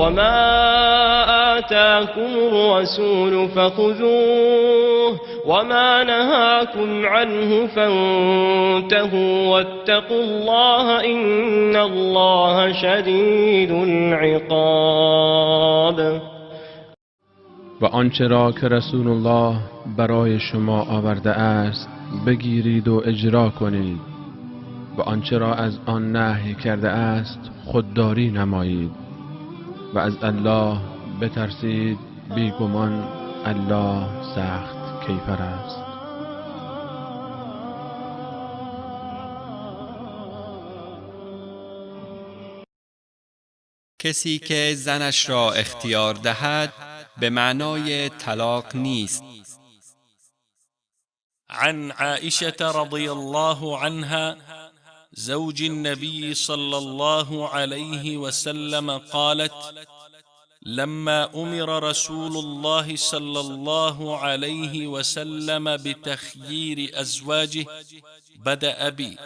وما آتاكم الرسول فخذوه وما نهاكم عنه فانتهوا واتقوا الله إن الله شدید العقاب. و آنچه را که رسول الله برای شما آورده است بگیرید و اجرا کنید و آنچه را از آن نهی کرده است خودداری نمایید و از الله بترسید، بیگمان الله سخت کیفر است. کسی که زنش را اختیار دهد به معنای طلاق نیست. عن عائشة رضي الله عنها زوج النبي صلى الله عليه وسلم قالت: لما أمر رسول الله صلى الله عليه وسلم بتخيير أزواجه بدأ بي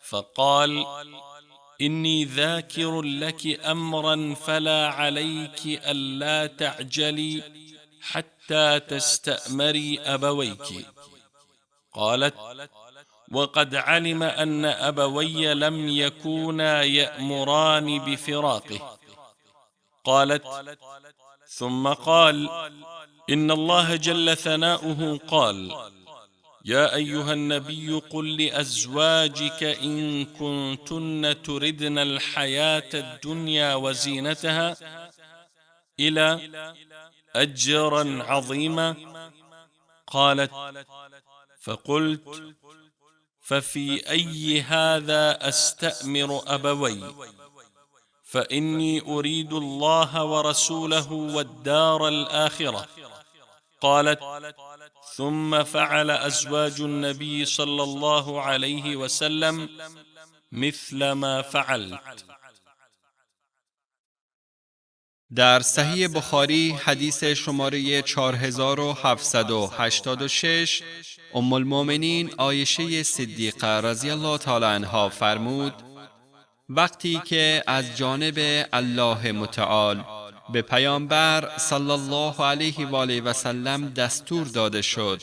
فقال: إني ذاكر لك أمرا فلا عليك ألا تعجلي حتى تستأمري أبويك. قالت: وقد علم أن أبوي لم يكونا يأمران بفراقه. قالت: ثم قال: إن الله جل ثناؤه قال: يا أيها النبي قل لأزواجك إن كنتن تردن الحياة الدنيا وزينتها إلى أجرا عظيما. قالت: فقلت: ففي أي هذا أستأمر أبوي؟ فإني أريد الله ورسوله والدار الآخرة. قالت: ثم فعل أزواج النبي صلى الله عليه وسلم مثل ما فعلت. در صحیح بخاری حدیث شماره 4786 ام المؤمنین عایشه صدیقه رضی الله تعالی عنها فرمود: وقتی که از جانب الله متعال به پیامبر صلی الله علیه و آله و سلم دستور داده شد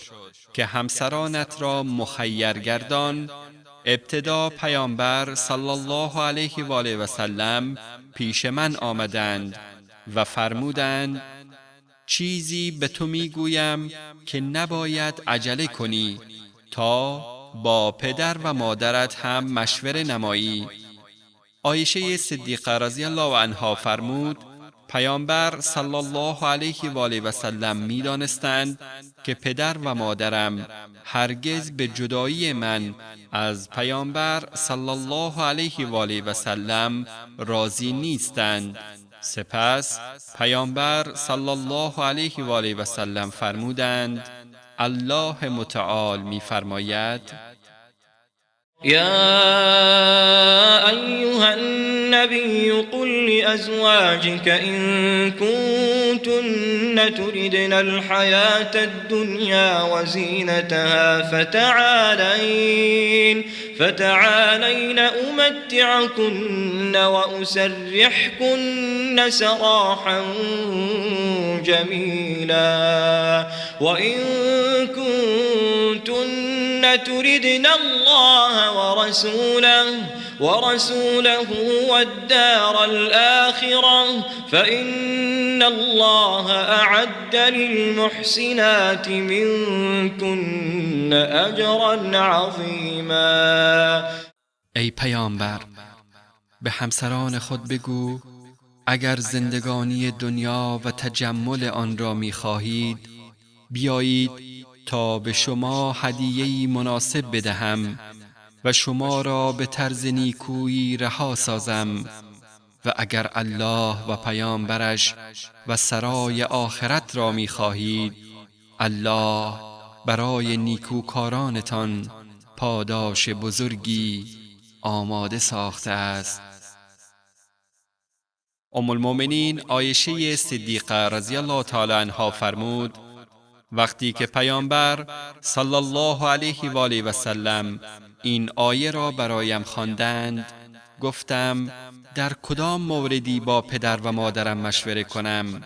که همسرانت را مخیر گردان، ابتدا پیامبر صلی الله علیه و آله و سلم پیش من آمدند و فرمودند: چیزی به تو میگویم که نباید عجله کنی تا با پدر و مادرت هم مشوره نمایی. عایشه صدیقه رضی الله عنها فرمود: پیامبر صلی الله علیه و آله و سلم می‌دانستند که پدر و مادرم هرگز به جدایی من از پیامبر صلی الله علیه و آله و سلم راضی نیستند. سپس پیامبر صلی الله علیه و آله و سلم فرمودند: الله متعال می‌فرماید: يا أيها النبي قل لأزواجك إن كنتن تردن الحياة الدنيا وزينتها فتعالين أمتعكن وأسرحكن سراحا جميلا وإن كنتن تردن الله ورسوله والدار الآخرة فإن الله أعد للمحسنات منكن أجرا عظيما. ای پیامبر، به همسران خود بگو اگر زندگانی دنیا و تجمل آن را می‌خواهید، بیایید تا به شما هدیه‌ای مناسب بدهم و شما را به طرز نیکویی رها سازم، و اگر الله و پیامبرش و سرای آخرت را می‌خواهید، الله برای نیکوکارانتان پاداش بزرگی آماده ساخته است. ام المؤمنین عایشه صدیقه رضی الله تعالی عنها فرمود: وقتی که پیامبر صلی الله علیه و آله و سلم این آیه را برایم خواندند، گفتم: در کدام موردی با پدر و مادرم مشوره کنم؟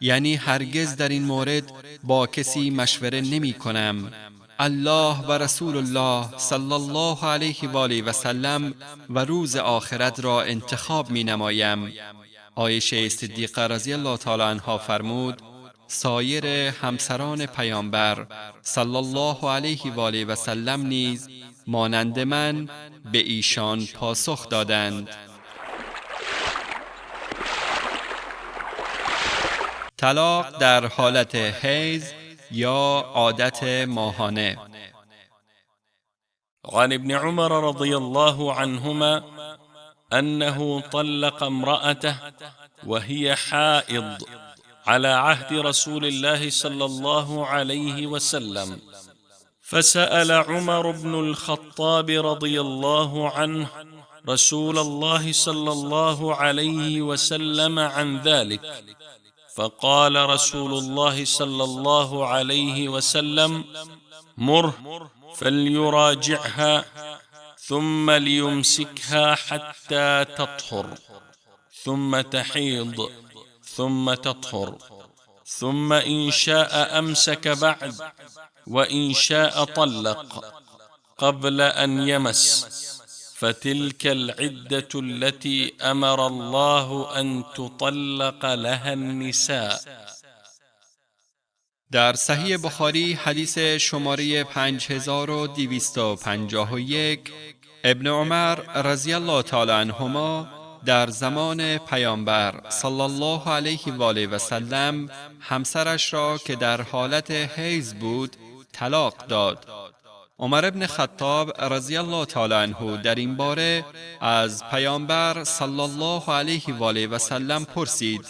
یعنی هرگز در این مورد با کسی مشوره نمی کنم. الله و رسول الله صلی الله علیه و آله و سلم و روز آخرت را انتخاب می نمایم. عایشه صدیقه رضی الله تعالی عنها فرمود سایر همسران پیامبر صلی الله علیه و آله و سلم نیز مانند من به ایشان پاسخ دادند. طلاق در حالت حیض یا عادت ماهانه. عن ابن عمر رضي الله عنهما أنه طلق امرأته وهي حائض على عهد رسول الله صلى الله عليه وسلم، فسأل عمر بن الخطاب رضي الله عنه رسول الله صلى الله عليه وسلم عن ذلك، فقال رسول الله صلى الله عليه وسلم مره فليراجعها ثم ليمسكها حتى تطهر ثم تحيض ثم تطهر ثم إن شاء أمسك بعد وإن شاء طلق قبل أن يمس، فتلك العدة التي أمر الله أن تطلق لها النساء. در صحیح بخاری حدیث شماره 5251 ابن عمر رضی الله تعالی عنهما در زمان پیامبر صلی الله علیه و آله و سلم همسرش را که در حالت حیض بود طلاق داد. عمر ابن خطاب رضی الله تعالی عنه در این باره از پیامبر صلی الله علیه و آله و سلم پرسید.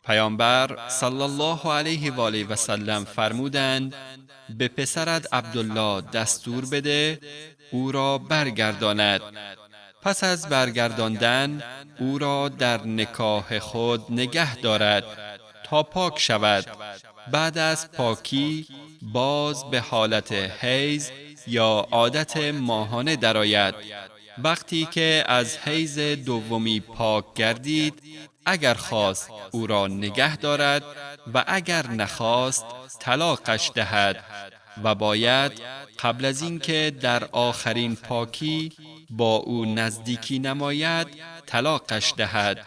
پیامبر صلی الله علیه و آله و سلم فرمودند به پسرت عبدالله دستور بده او را برگرداند. پس از برگرداندن او را در نکاح خود نگه دارد تا پاک شود. بعد از پاکی باز به حالت حیض یا عادت ماهانه درآید. وقتی که از حیض دومی پاک گردید اگر خواست او را نگه دارد و اگر نخواست طلاقش دهد و باید قبل از اینکه در آخرین پاکی با او نزدیکی نماید طلاقش دهد.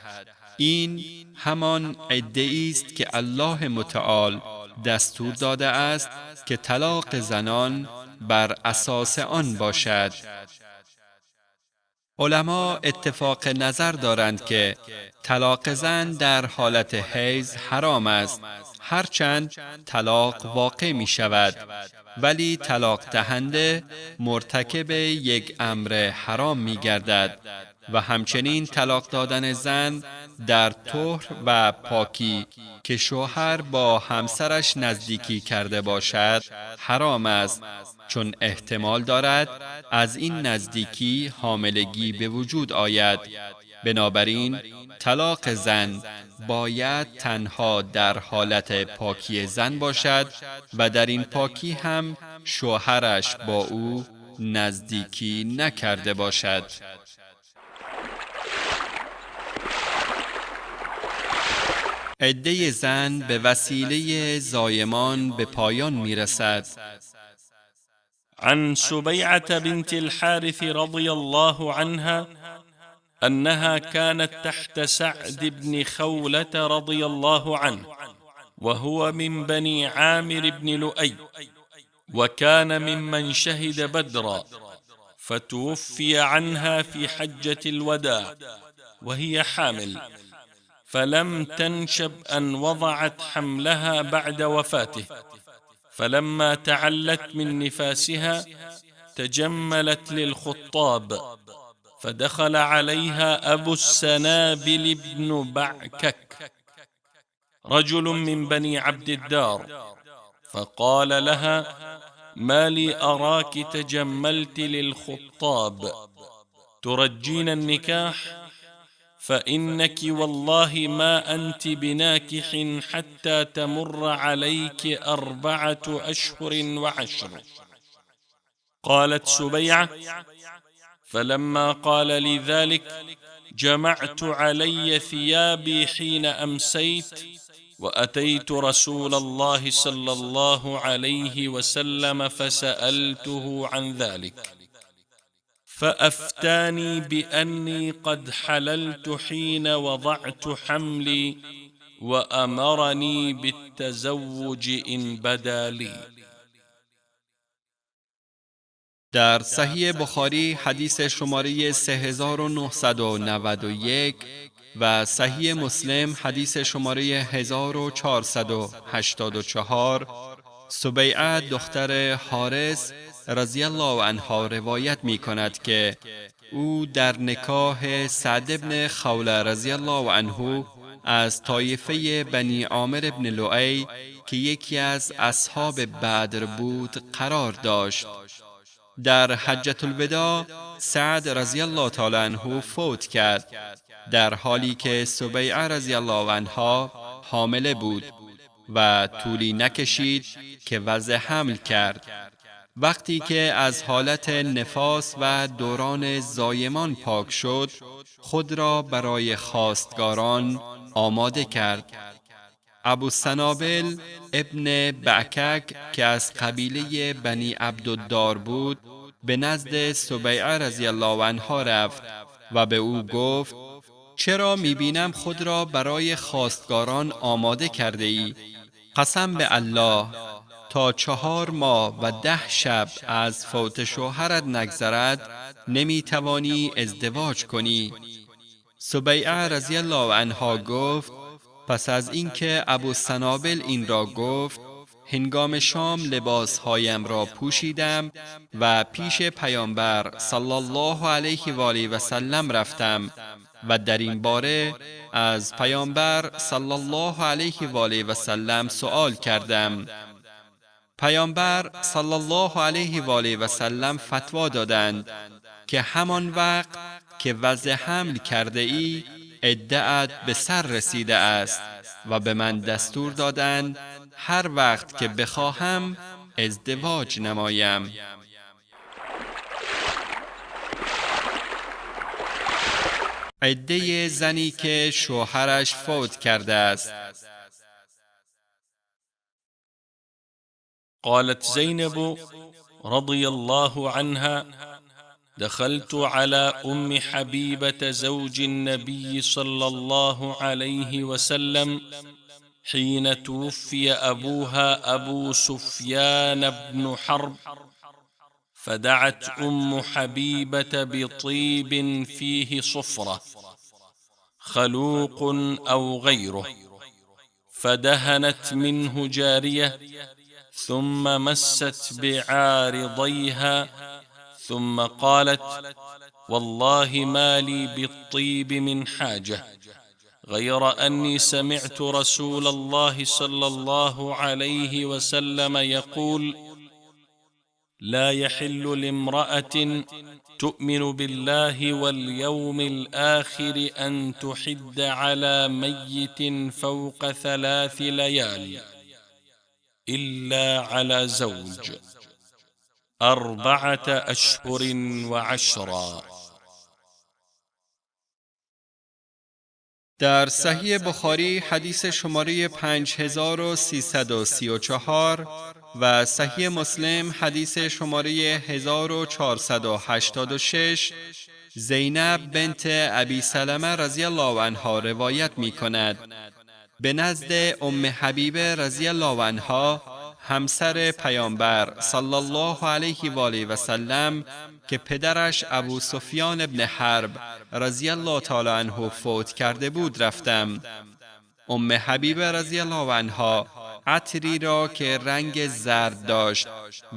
این همان عده است که الله متعال دستور داده است که طلاق زنان بر اساس آن باشد. علما اتفاق نظر دارند که طلاق زن در حالت حیض حرام است، هرچند طلاق واقع می شود، ولی طلاق دهنده مرتکب یک امر حرام می گردد و همچنین طلاق دادن زن در طهر و پاکی که شوهر با همسرش نزدیکی کرده باشد حرام است، چون احتمال دارد از این نزدیکی حاملگی به وجود آید. بنابراین طلاق زن باید تنها در حالت پاکی زن باشد و در این پاکی هم شوهرش با او نزدیکی نکرده باشد. عده زن به وسیله زایمان به پایان میرسد. عن سبيعة بنت الحارث رضي الله عنها أنها كانت تحت سعد بن خولة رضي الله عنه وهو من بني عامر بن لؤي وكان ممن شهد بدرا، فتوفي عنها في حجة الوداع وهي حامل، فلم تنشب أن وضعت حملها بعد وفاته، فلما تعلت من نفاسها تجملت للخطاب، فدخل عليها أبو السنابل بن بعكك رجل من بني عبد الدار، فقال لها ما لي أراك تجملت للخطاب ترجين النكاح؟ فإنك والله ما أنت بناكح حتى تمر عليك 4 أشهر و10. قالت سبيعة فلما قال لي ذلك جمعت علي ثيابي حين أمسيت وأتيت رسول الله صلى الله عليه وسلم فسألته عن ذلك، فأفتاني بأني قد حللت حين وضعت حملي، وأمرني بالتزوج إن بدا لي. در صحیح بخاری حدیث شماره 3991 و صحیح مسلم حدیث شماره 1484 سبیعه دختر حارث رضی الله عنها روایت می کند که او در نکاح سعد بن خوله رضی الله عنه از طایفه بنی عامر بن لؤی که یکی از اصحاب بدر بود قرار داشت. در حجة الوداع سعد رضی الله تعالی عنه فوت کرد در حالی که سبیعه رضی الله عنها حامله بود و طولی نکشید که وضع حمل کرد. وقتی که از حالت نفاس و دوران زایمان پاک شد، خود را برای خواستگاران آماده کرد. ابو سنابل ابن بعکک که از قبیله بنی عبدالدار بود به نزد سبیعه رضی الله عنها رفت و به او گفت چرا میبینم خود را برای خواستگاران آماده کرده ای؟ قسم به الله تا 4 ماه و 10 شب از فوت شوهرت نگذرد نمیتوانی ازدواج کنی. سبیعه رضی الله عنها گفت پس از اینکه ابو سنابل این را گفت، هنگام شام لباسهایم را پوشیدم و پیش پیامبر صلی الله علیه و آله و سلم رفتم و در این باره از پیامبر صلی الله علیه و آله و سلم سوال کردم. پیامبر صلی الله علیه و آله و سلم فتوا دادند که همان وقت که وضع حمل کرده ای عده‌ات به سر رسیده است و به من دستور دادند هر وقت که بخواهم ازدواج نمایم. عده زنی که شوهرش فوت کرده است. قالت زينب رضي الله عنها دخلت على أم حبيبة زوج النبي صلى الله عليه وسلم حين توفي أبوها أبو سفيان بن حرب، فدعت أم حبيبة بطيب فيه صفرة خلوق أو غيره، فدهنت منه جارية ثم مست بعارضيها ثم قالت والله ما لي بالطيب من حاجة غير أني سمعت رسول الله صلى الله عليه وسلم يقول لا يحل لامرأة تؤمن بالله واليوم الآخر أن تحد على ميت فوق 3 ليال إلا على زوج 4 أشهر و10. در صحیح بخاری حدیث شماره 5334 و صحیح مسلم حدیث شماره 1486 زینب بنت ابی سلمه رضی الله عنها روایت می کند به نزد ام حبیبه رضی الله عنها همسر پیامبر صلی الله علیه و آله و سلم که پدرش ابو سفیان بن حرب رضی الله تعالی عنه فوت کرده بود رفتم. ام حبیبه رضی الله عنها عطری را که رنگ زرد داشت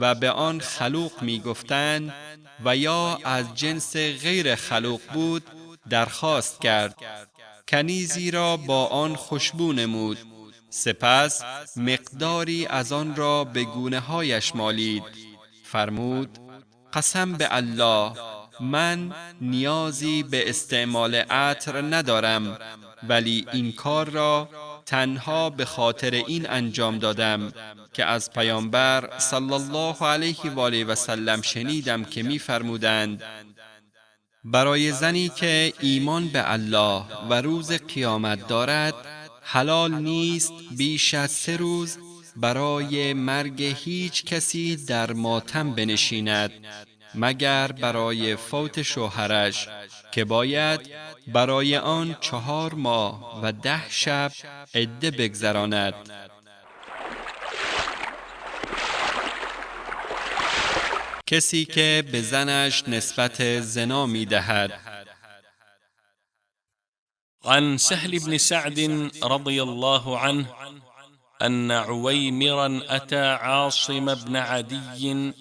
و به آن خلوق می گفتند و یا از جنس غیر خلوق بود درخواست کرد. کنیزی را با آن خوشبو نمود، سپس مقداری از آن را به گونه هایش مالید. فرمود قسم به الله من نیازی به استعمال عطر ندارم، ولی این کار را تنها به خاطر این انجام دادم که از پیامبر صلی الله علیه و آله و سلم شنیدم که می‌فرمودند برای زنی که ایمان به الله و روز قیامت دارد حلال نیست بیش از 3 روز برای مرگ هیچ کسی در ماتم بنشیند مگر برای فوت شوهرش که باید برای آن 4 ماه و 10 شب عده بگذراند. کسی که به زنش نسبت زنا می دهد. عن سهل بن سعد رضي الله عنه أن عويمرا أتى عاصم بن عدي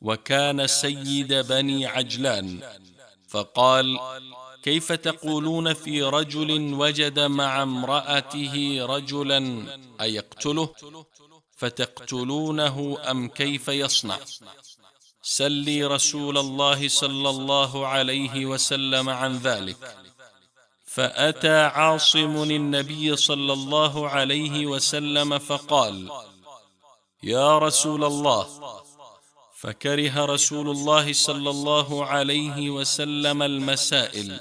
وكان سيد بني عجلان فقال: كيف تقولون في رجل وجد مع امرأته رجلا أيقتله فتقتلونه أم كيف يصنع؟ سلي رسول الله صلى الله عليه وسلم عن ذلك. فأتى عاصم النبي صلى الله عليه وسلم فقال: يا رسول الله. فكره رسول الله صلى الله عليه وسلم المسائل،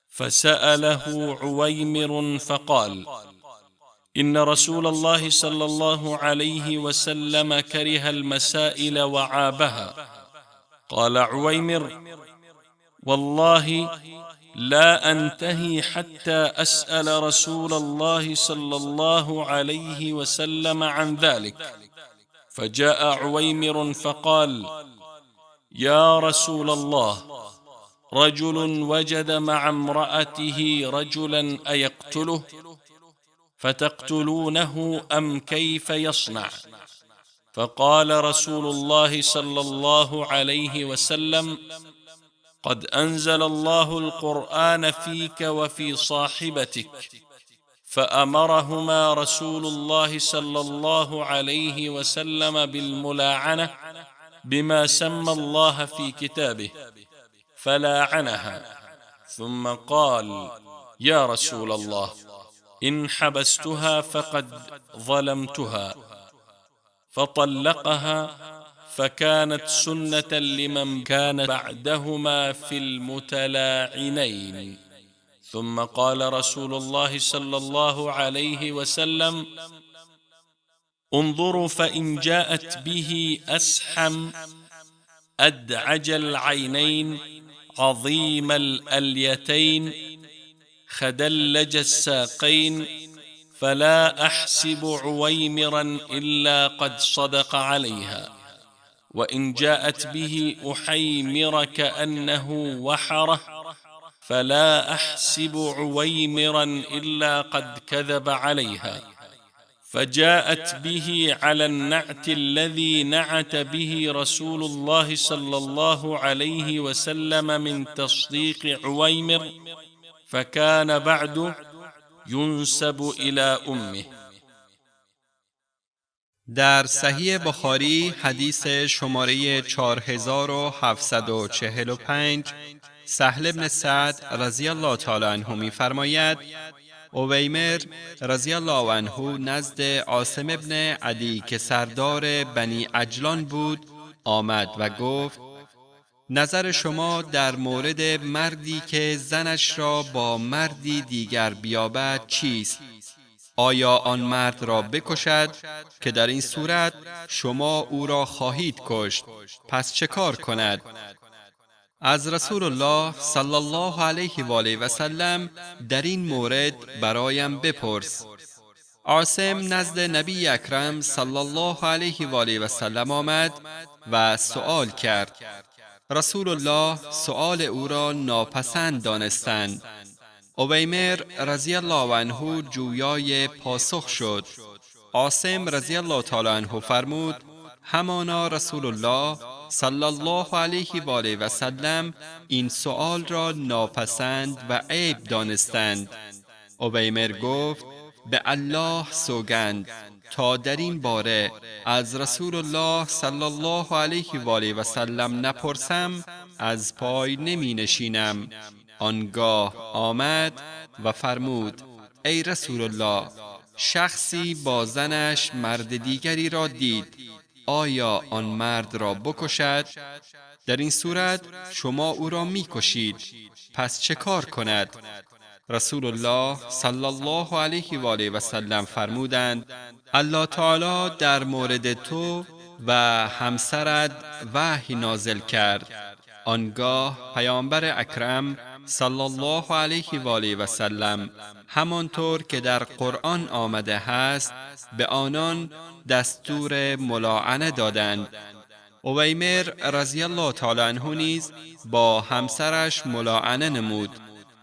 فسأله عويمر فقال: إن رسول الله صلى الله عليه وسلم كره المسائل وعابها. قال عويمر: والله لا أنتهي حتى أسأل رسول الله صلى الله عليه وسلم عن ذلك. فجاء عويمر فقال: يا رسول الله، رجل وجد مع امرأته رجلا أيقتله فتقتلونه أم كيف يصنع؟ فقال رسول الله صلى الله عليه وسلم: قد أنزل الله القرآن فيك وفي صاحبتك. فأمرهما رسول الله صلى الله عليه وسلم بالملاعنة بما سمى الله في كتابه، فلاعنها. ثم قال: يا رسول الله، إن حبستها فقد ظلمتها. فطلقها، فكانت سنة لمن كان بعدهما في المتلاعنين. ثم قال رسول الله صلى الله عليه وسلم: انظروا فإن جاءت به أسحم أدعج العينين عظيم الأليتين خدلج الساقين فلا أحسب عويمرا إلا قد صدق عليها. وإن جاءت به أحيمر كأنه وحره فلا أحسب عويمرا إلا قد كذب عليها. فجاءت به على النعت الذي نعت به رسول الله صلى الله عليه وسلم من تصديق عويمر، فكان بعد ينسب إلى أمه. در صحیح بخاری حدیث شماره 4745 سهل بن سعد رضی الله تعالی عنه می فرماید: عویمر رضی الله عنه نزد عاصم بن عدی که سردار بنی عجلان بود آمد و گفت: نظر شما در مورد مردی که زنش را با مردی دیگر بیابد چیست؟ آیا آن مرد را بکشد که در این صورت شما او را خواهید کشت؟ پس چه کار کند؟ از رسول الله صلی الله علیه و آله و سلم در این مورد برایم بپرس. عاصم نزد نبی اکرم صلی الله علیه و آله و سلم آمد و سؤال کرد. رسول الله سؤال او را ناپسند دانستند. عویمر رضی الله عنه جویای پاسخ شد. عاصم رضی الله تعالی عنه فرمود: همانا رسول الله صلی الله علیه و آله و سلم این سؤال را ناپسند و عیب دانستند. عویمر گفت: به الله سوگند تا در این باره از رسول الله صلی الله علیه و آله و سلم نپرسم از پای نمی نشینم. آنگاه آمد و فرمود: ای رسول الله، شخصی با زنش مرد دیگری را دید، آیا آن مرد را بکشد؟ در این صورت شما او را می کشید، پس چه کار کند؟ رسول الله صلی الله علیه و آله و سلم فرمودند الله تعالی در مورد تو و همسرت وحی نازل کرد. آنگاه پیامبر اکرم صلی الله علیه و آله و سلم همانطور که در قرآن آمده هست به آنان دستور ملاعنه دادند. اویمر رضی الله تعالی عنه نیز با همسرش ملاعنه نمود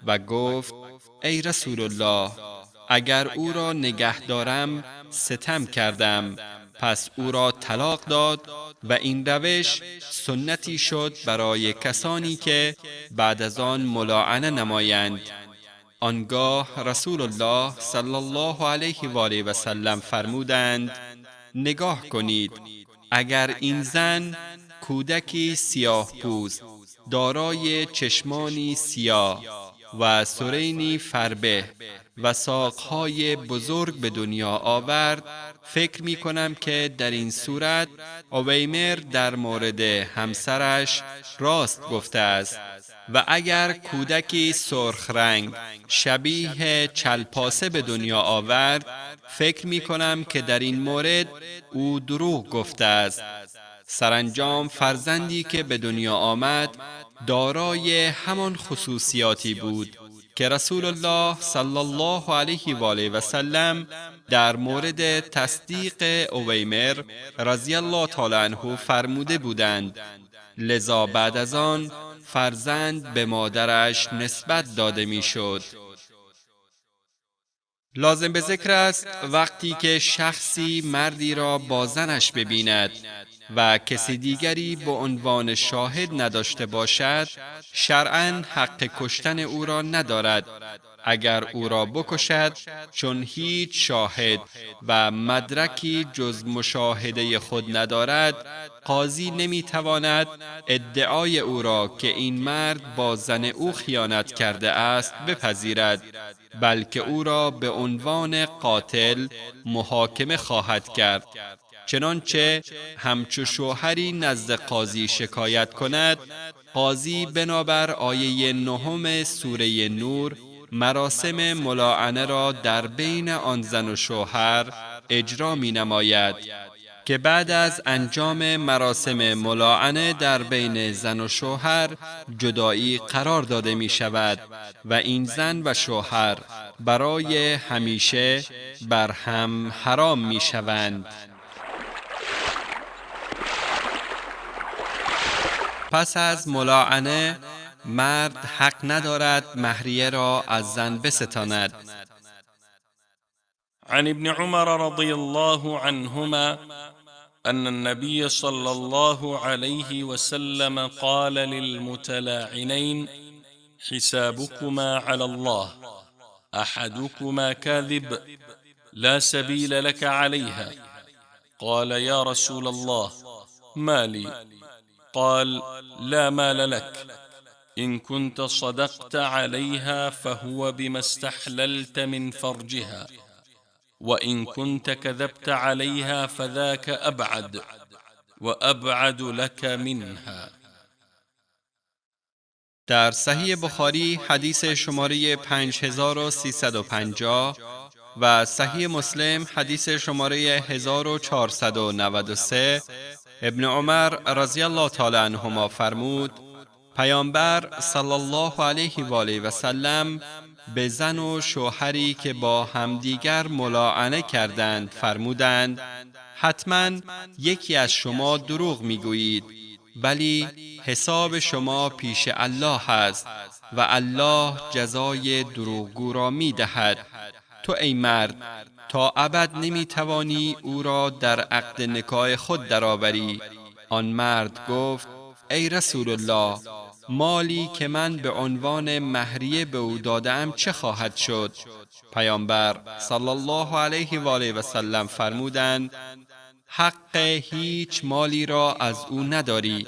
و گفت ای رسول الله، اگر او را نگه دارم ستم کردم، پس او را طلاق داد و این روش سنتی شد برای کسانی که بعد از آن ملاعنه نمایند. آنگاه رسول الله صلی الله علیه و آله و سلم فرمودند نگاه کنید، اگر این زن کودکی سیاه پوست دارای چشمانی سیاه و سرینی فربه و ساقهای بزرگ به دنیا آورد، فکر می کنم که در این صورت اویمر در مورد همسرش راست گفته است. و اگر کودکی سرخ رنگ شبیه چلپاسه به دنیا آورد، فکر می کنم که در این مورد او دروغ گفته است. سرانجام فرزندی که به دنیا آمد دارای همان خصوصیاتی بود که رسول الله صلی الله علیه و آله و سلم در مورد تصدیق اویمر رضی الله تعالی عنه فرموده بودند. لذا بعد از آن فرزند به مادرش نسبت داده میشد. لازم به ذکر است وقتی که شخصی مردی را با زنش ببیند و کسی دیگری به عنوان شاهد نداشته باشد، شرعاً حق کشتن او را ندارد. اگر او را بکشد، چون هیچ شاهد و مدرکی جز مشاهده خود ندارد، قاضی نمیتواند ادعای او را که این مرد با زن او خیانت کرده است بپذیرد، بلکه او را به عنوان قاتل محاکمه خواهد کرد. چنانچه همچو شوهری نزد قاضی شکایت کند، قاضی بنابر آیه 9 سوره نور مراسم ملاعنه را در بین آن زن و شوهر اجرا می نماید که بعد از انجام مراسم ملاعنه در بین زن و شوهر جدایی قرار داده می شود و این زن و شوهر برای همیشه بر هم حرام می شوند. پس از ملاعنه مرد حق ندارد مهریه را از زن بستاند. عن ابن عمر رضي الله عنهما أن النبي صلى الله عليه وسلم قال للمتلاعنين حسابكما على الله، أحدكما كاذب لا سبيل لك عليها. قال يا رسول الله ما لي؟ قال لا مال لك، إن كنت صدقت عليها فهو بما استحللت من فرجها، وإن كنت كذبت عليها فذاك أبعد وأبعد لك منها. در صحیح بخاری حدیث شماره 5350 و صحیح مسلم حدیث شماره 1493 ابن عمر رضی الله تعالی عنهما فرمود پیامبر صلی الله علیه و آله و سلم به زن و شوهری که با همدیگر ملاعنه کردند فرمودند حتما یکی از شما دروغ میگویید، ولی حساب شما پیش الله است و الله جزای دروغگو را میدهد. تو ای مرد تا ابد نمیتوانی او را در عقد نکاح خود درآوری. آن مرد گفت ای رسول الله، مالی که من به عنوان مهریه به او دادم چه خواهد شد؟ پیامبر صلی الله علیه و آله و سلم فرمودند حق هیچ مالی را از او نداری.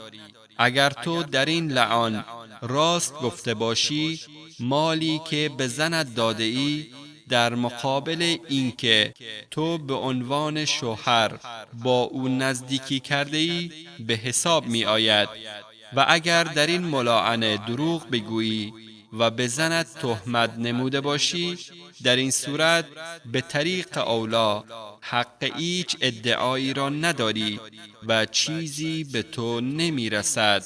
اگر تو در این لعان راست گفته باشی، مالی که به زنت داده ای در مقابل اینکه تو به عنوان شوهر با او نزدیکی کرده ای به حساب می آید. و اگر در این ملاعنه دروغ بگویی و به زنت تهمت نموده باشی، در این صورت به طریق اولا حق هیچ ادعایی را نداری و چیزی به تو نمی رسد.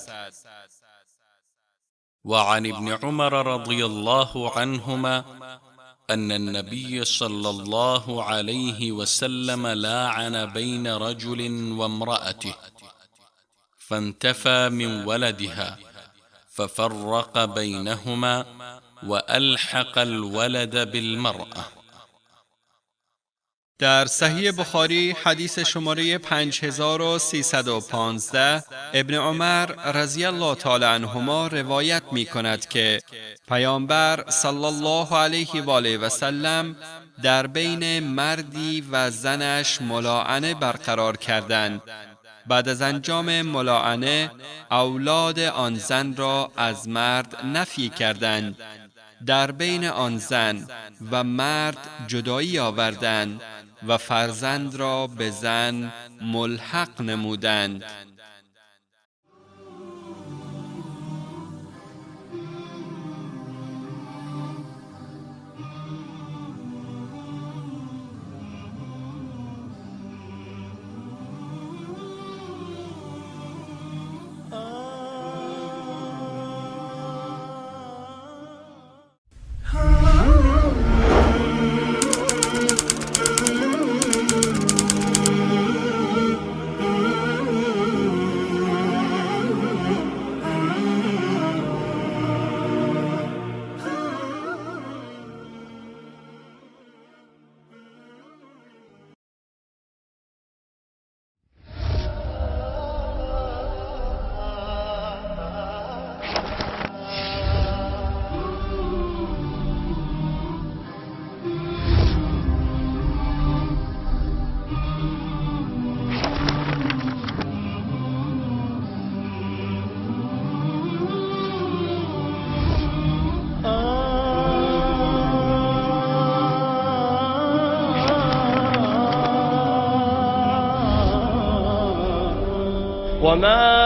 وعن ابن عمر رضي الله عنهما أن النبي صلى الله عليه وسلم لاعن بين رجل وامرأته فانتفى من ولدها ففرق بينهما وألحق الولد بالمرأة. در صحیح بخاری حدیث شماره 5315 ابن عمر رضی الله تعالی عنهما روایت می کند که پیامبر صلی الله علیه و آله و سلم در بین مردی و زنش ملاعنه برقرار کردند. بعد از انجام ملاعنه اولاد آن زن را از مرد نفی کردند. در بین آن زن و مرد جدایی آوردند و فرزند را به زن ملحق نمودند. وما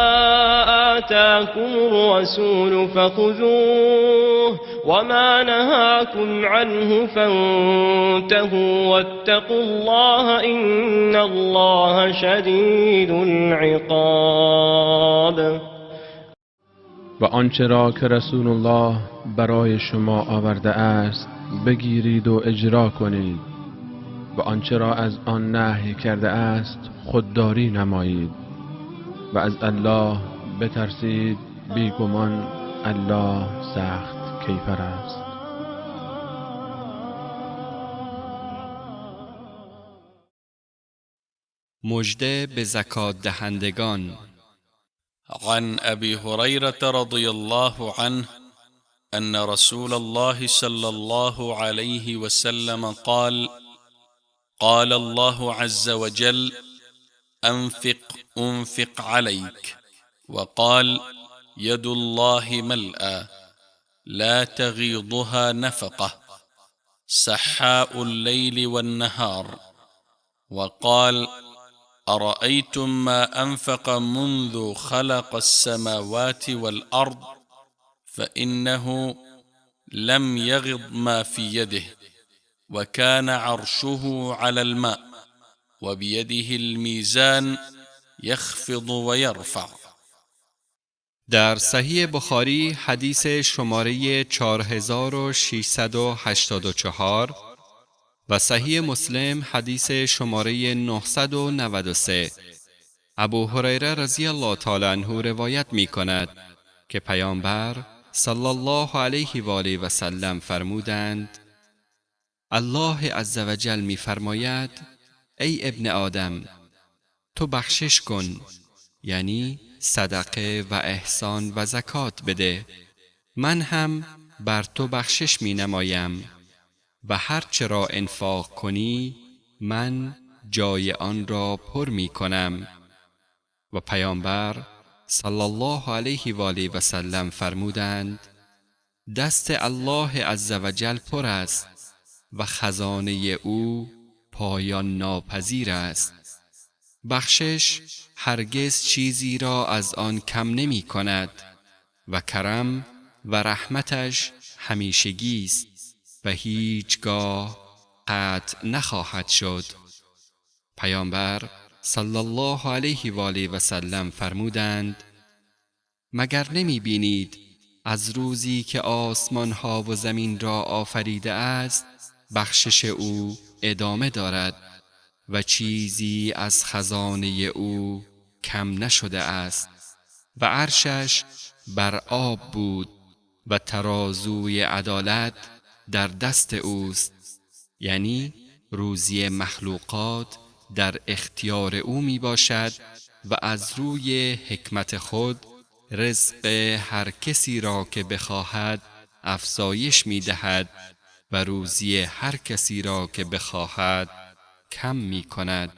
آتاكم الرسول فخذوه وما نهاكم عنه فانتهوا واتقوا الله إن الله شدید العقاب. و آنچه را که رسول الله برای شما آورده است بگیرید و اجرا کنید و آنچه را از آن نهی کرده است خودداری نمایید و از الله بترسید، بیگمان الله سخت کیفر است. مژده به زکات دهندگان. عن أبي هريرة رضي الله عنه أن رسول الله صلى الله عليه وسلم قال: قال الله عز وجل: أنفق عليك، وقال: يد الله ملأى لا تغيضها نفقة، سحاء الليل والنهار. وقال: أرأيتم ما أنفق منذ خلق السماوات والأرض فإنه لم يغض ما في يده، وكان عرشه على الماء، وبيده الميزان يخفض ويرفع. در صحیح بخاری حدیث شماره 4684 و صحیح مسلم حدیث شماره 993 ابو هریره رضی الله تعالی عنه روایت می کند که پیامبر صلی الله علیه و آله و سلم فرمودند: الله عزوجل می فرماید: ای ابن آدم، تو بخشش کن، یعنی صدقه و احسان و زکات بده، من هم بر تو بخشش می نمایم و هر چه را انفاق کنی من جای آن را پر می کنم. و پیامبر صلی الله علیه و آله و سلم فرمودند: دست الله عزوجل پر است و خزانه او پایان ناپذیر است. بخشش هرگز چیزی را از آن کم نمی کند و کرم و رحمتش همیشگی است و هیچگاه قطع نخواهد شد. پیامبر صلی الله علیه و آله و سلم فرمودند: مگر نمی بینید از روزی که آسمان ها و زمین را آفریده است بخشش او ادامه دارد و چیزی از خزانه او کم نشده است و عرشش بر آب بود و ترازوی عدالت در دست اوست، یعنی روزی مخلوقات در اختیار او می باشد و از روی حکمت خود رزق هر کسی را که بخواهد افزایش می دهد و روزی هر کسی را که بخواهد کم می کند.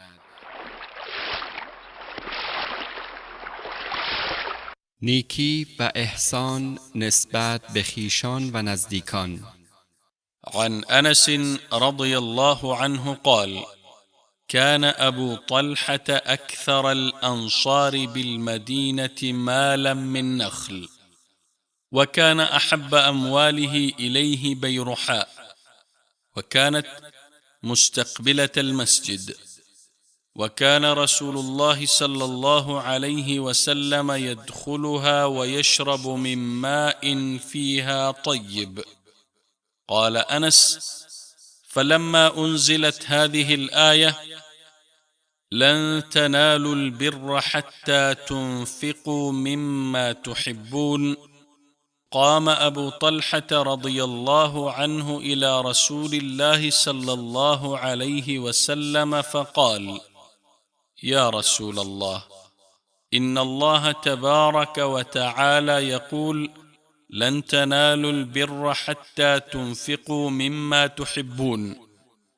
نیکی و احسان نسبت به خویشان و نزدیکان. عن أنس رضي الله عنه قال: كان أبو طلحة أكثر الأنصار بالمدينة مالا من نخل، وكان أحب أمواله إليه بيرحاء، وكانت مستقبلة المسجد، وكان رسول الله صلى الله عليه وسلم يدخلها ويشرب من ماء فيها طيب. قال أنس: فلما أنزلت هذه الآية: لن تنالوا البر حتى تنفقوا مما تحبون، قام أبو طلحة رضي الله عنه إلى رسول الله صلى الله عليه وسلم فقال: يا رسول الله، إن الله تبارك وتعالى يقول: لن تنالوا البر حتى تنفقوا مما تحبون،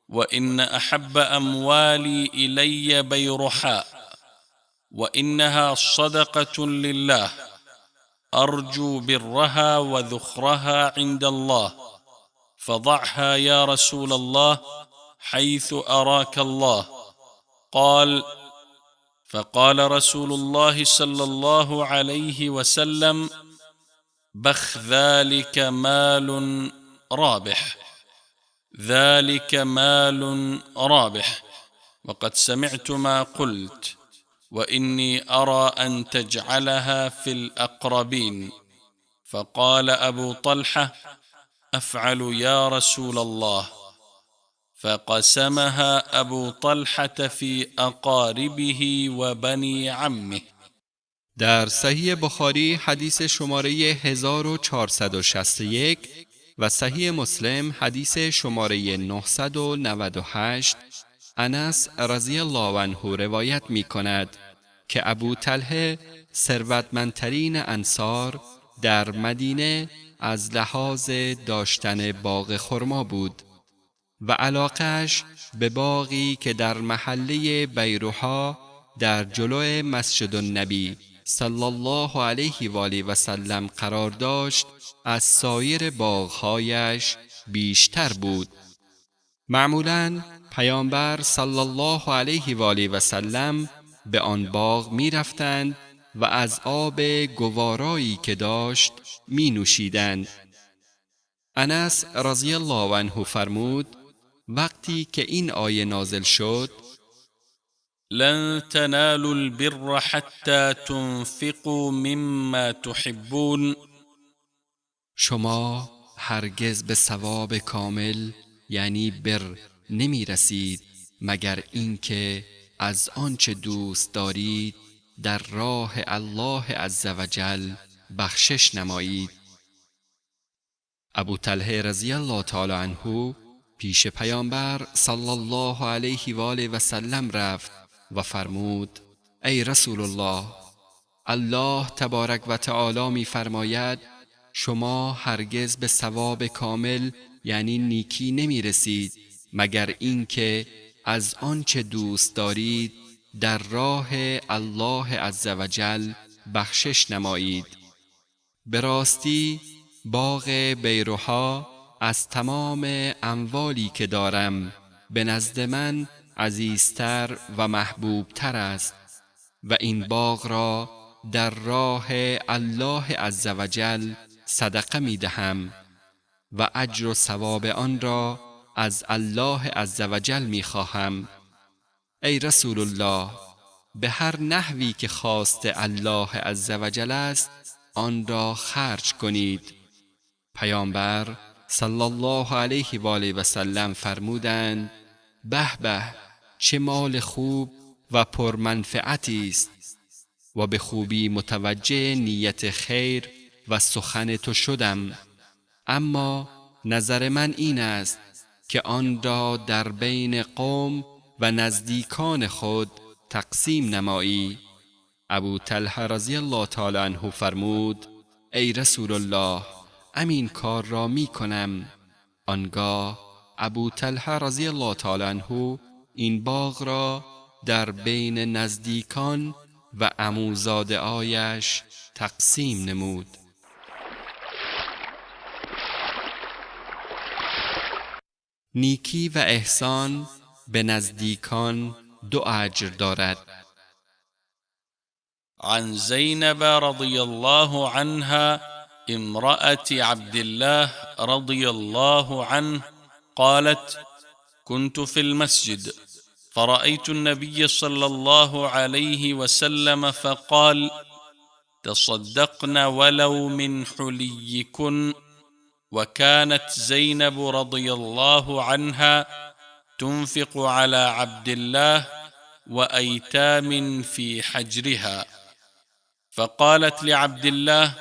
وإن أحب أموالي إلي بيرحاء، وإنها صدقة لله، أرجو برها وذخرها عند الله، فضعها يا رسول الله حيث أراك الله. فقال رسول الله صلى الله عليه وسلم: بخ ذلك مال رابح، ذلك مال رابح، وقد سمعت ما قلت، وإني أرى أن تجعلها في الأقربين. فقال أبو طلحة: أفعل يا رسول الله. فقسمها أبو طلحة في أقاربه وبني عمه. در صحیح بخاری حدیث شماره 1461 و صحیح مسلم حدیث شماره 998 انس رضی الله عنه روایت می کند که ابو طلحه ثروتمندترین انصار در مدینه از لحاظ داشتن باغ خرما بود و علاقش به باغی که در محله بیروحا در جلو مسجد النبی صلی الله علیه و آله و سلم قرار داشت از سایر باغهایش بیشتر بود. معمولاً پیامبر صلی الله علیه و آله و سلم به آن باغ می رفتند و از آب گوارایی که داشت می نوشیدند. انس رضی الله عنه فرمود: وقتی که این آیه نازل شد: لن تنالوا البر حتى تنفقوا مما تحبون، شما هرگز به ثواب کامل یعنی بر نمی رسید مگر اینکه از آنچه دوست دارید در راه الله عزوجل بخشش نمایید. ابو طلحه رضی الله تعالی عنه پیش پیامبر صلی الله علیه و آله و سلم رفت و فرمود: ای رسول الله، الله تبارک و تعالی می فرماید شما هرگز به ثواب کامل یعنی نیکی نمی رسید مگر اینکه از آنچه دوست دارید در راه الله عزوجل بخشش نمایید. به راستی باغ بیروحا از تمام اموالی که دارم به نزد من عزیزتر و محبوبتر است و این باغ را در راه الله عزوجل صدقه می دهم و اجر و ثواب آن را از الله عزوجل می خواهم. ای رسول الله، به هر نحوی که خواست الله عزوجل است آن را خرج کنید. پیامبر صلی الله علیه و آله و سلم فرمودند: به به، چه مال خوب و پرمنفعتی است و به خوبی متوجه نیت خیر و سخن تو شدم، اما نظر من این است که آن را در بین قوم و نزدیکان خود تقسیم نمایی. ابو طلحه رضی الله تعالی عنه فرمود: ای رسول الله، امین کار را می کنم. آنگاه ابو طلحه رضی الله تعالی عنه این باغ را در بین نزدیکان و عموزاده‌هایش تقسیم نمود. نیکی و احسان به نزدیکان 2 اجر دارد. عن زينب رضي الله عنها امرأة عبد الله رضي الله عنه قالت: كنت في المسجد فرأيت النبي صلى الله عليه وسلم فقال: تصدقن ولو من حليكن. وكانت زينب رضي الله عنها تنفق على عبد الله وأيتام في حجرها، فقالت لعبد الله: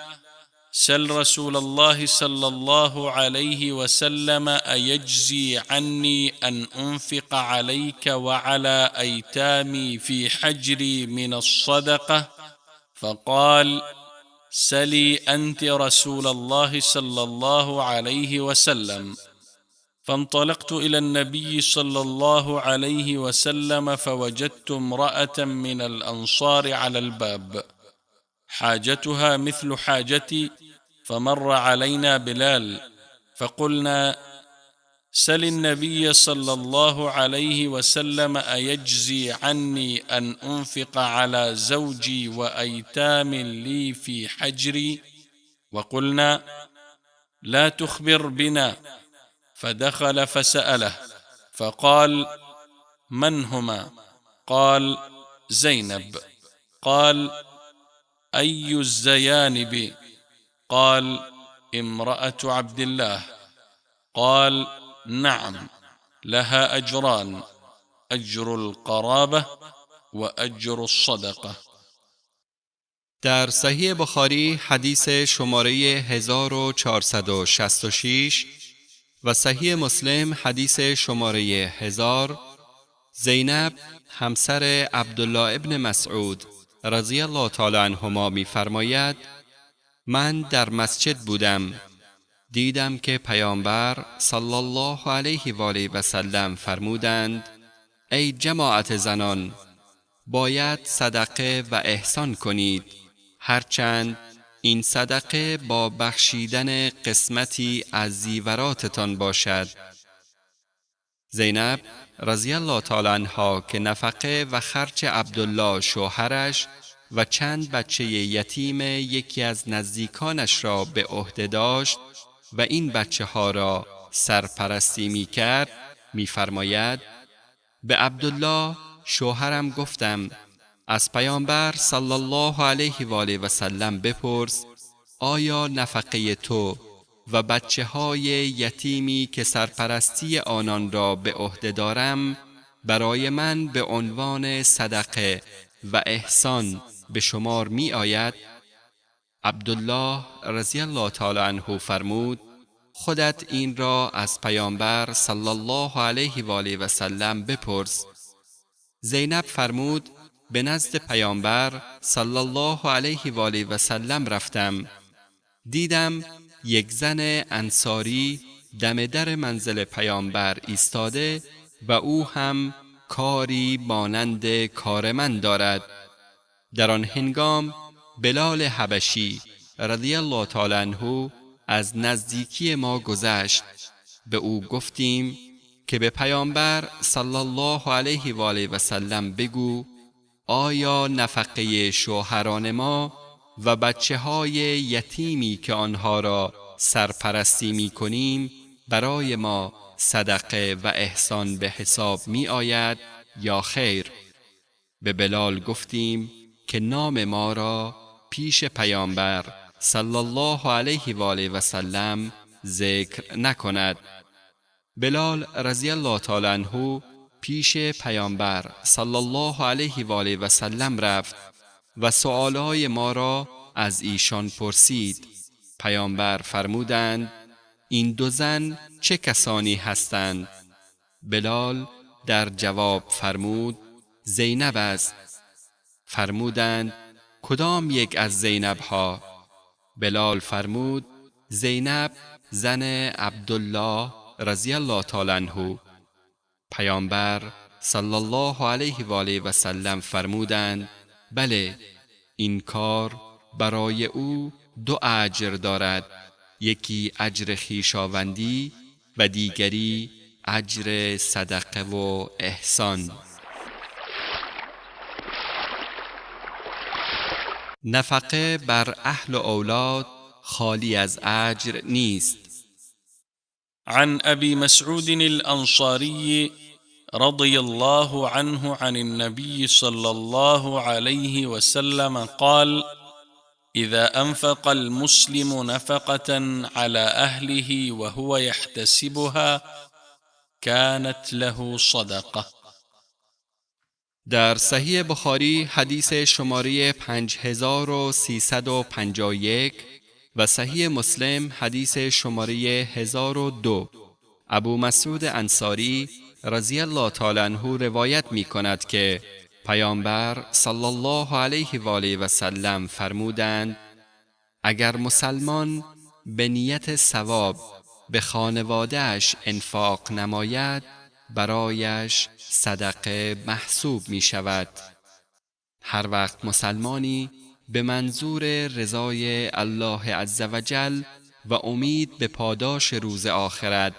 سل رسول الله صلى الله عليه وسلم أيجزي عني أن أنفق عليك وعلى أيتامي في حجري من الصدقة؟ فقال: سلي أنت رسول الله صلى الله عليه وسلم. فانطلقت إلى النبي صلى الله عليه وسلم فوجدت امرأة من الأنصار على الباب حاجتها مثل حاجتي، فمر علينا بلال فقلنا: سل النبي صلى الله عليه وسلم أيجزي عني أن أنفق على زوجي وأيتام لي في حجري؟ وقلنا: لا تخبر بنا. فدخل فسأله فقال: من هما؟ قال: زينب. قال: أي الزيانب؟ قال: امرأة عبد الله. قال: نعم، لها أجران: أجر القرابة وأجر الصدقة. در صحیح بخاری حدیث شماره 1466 و صحیح مسلم حدیث شماره 1000، زینب همسر عبدالله ابن مسعود رضی الله تعالی عنهما می‌فرماید: من در مسجد بودم، دیدم که پیامبر صلی الله علیه و آله و سلم فرمودند: ای جماعت زنان، باید صدقه و احسان کنید، هرچند این صدقه با بخشیدن قسمتی از زیوراتتان باشد. زینب رضی الله تعالی عنها که نفقه و خرج عبدالله شوهرش و چند بچه یتیم یکی از نزدیکانش را به عهده داشت و این بچه ها را سرپرستی می کرد، می فرماید: به عبدالله شوهرم گفتم: از پیامبر صلی الله علیه و آله و سلم بپرس آیا نفقه تو و بچه های یتیمی که سرپرستی آنان را به عهده دارم برای من به عنوان صدقه و احسان به شمار می آید؟ عبدالله رضی الله تعالی عنه فرمود: خودت این را از پیامبر صلی الله علیه و آله و سلم بپرس. زینب فرمود: به نزد پیامبر صلی الله علیه و آله و سلم رفتم، دیدم یک زن انصاری دم در منزل پیامبر ایستاده و او هم کاری مانند کار من دارد. در آن هنگام بلال حبشی رضی الله تعالی عنه از نزدیکی ما گذشت. به او گفتیم: که به پیامبر صلی الله علیه و آله و سلم بگو آیا نفقه شوهران ما و بچه های یتیمی که آنها را سرپرستی می کنیم برای ما صدقه و احسان به حساب می آید یا خیر؟ به بلال گفتیم که نام ما را پیش پیامبر صلی الله علیه و آله و سلم ذکر نکند. بلال رضی الله تعالی عنه پیش پیامبر صلی الله علیه و آله و سلم رفت و سؤالهای ما را از ایشان پرسید. پیامبر فرمودند این دو زن چه کسانی هستند؟ بلال در جواب فرمود زینب است. فرمودند کدام یک از زینب ها؟ بلال فرمود زینب زن عبدالله رضی الله تعالی عنه. پیامبر صلی الله علیه و آله و سلم فرمودند بله، این کار برای او دو اجر دارد، یکی اجر خویشاوندی و دیگری اجر صدقه و احسان. نفقه بر اهل و اولاد خالی از اجر نیست. عن أبي مسعود الأنصاري رضي الله عنه عن النبي صلى الله عليه وسلم قال: إذا أنفق المسلم نفقة على أهله وهو يحتسبها كانت له صدقة. در صحیح بخاری حدیث شماره 5351 و صحیح مسلم حدیث شماره 1002 ابو مسعود انصاری رضی الله تعالی عنه روایت می کند که پیامبر صلی الله علیه و آله و سلم فرمودند اگر مسلمان به نیت ثواب به خانواده‌اش انفاق نماید برایش صدقه محسوب می شود. هر وقت مسلمانی به منظور رضای الله عزوجل و امید به پاداش روز آخرت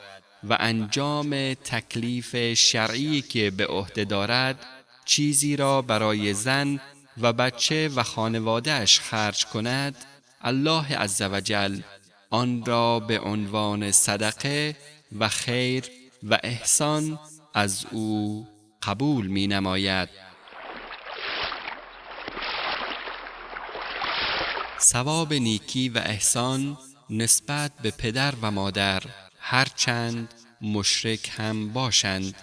و انجام تکلیف شرعی که به عهده دارد چیزی را برای زن و بچه و خانواده‌اش خرج کند، الله عزوجل آن را به عنوان صدقه و خیر و احسان از او قبول می نماید. ثواب نیکی و احسان نسبت به پدر و مادر هرچند مشرک هم باشند.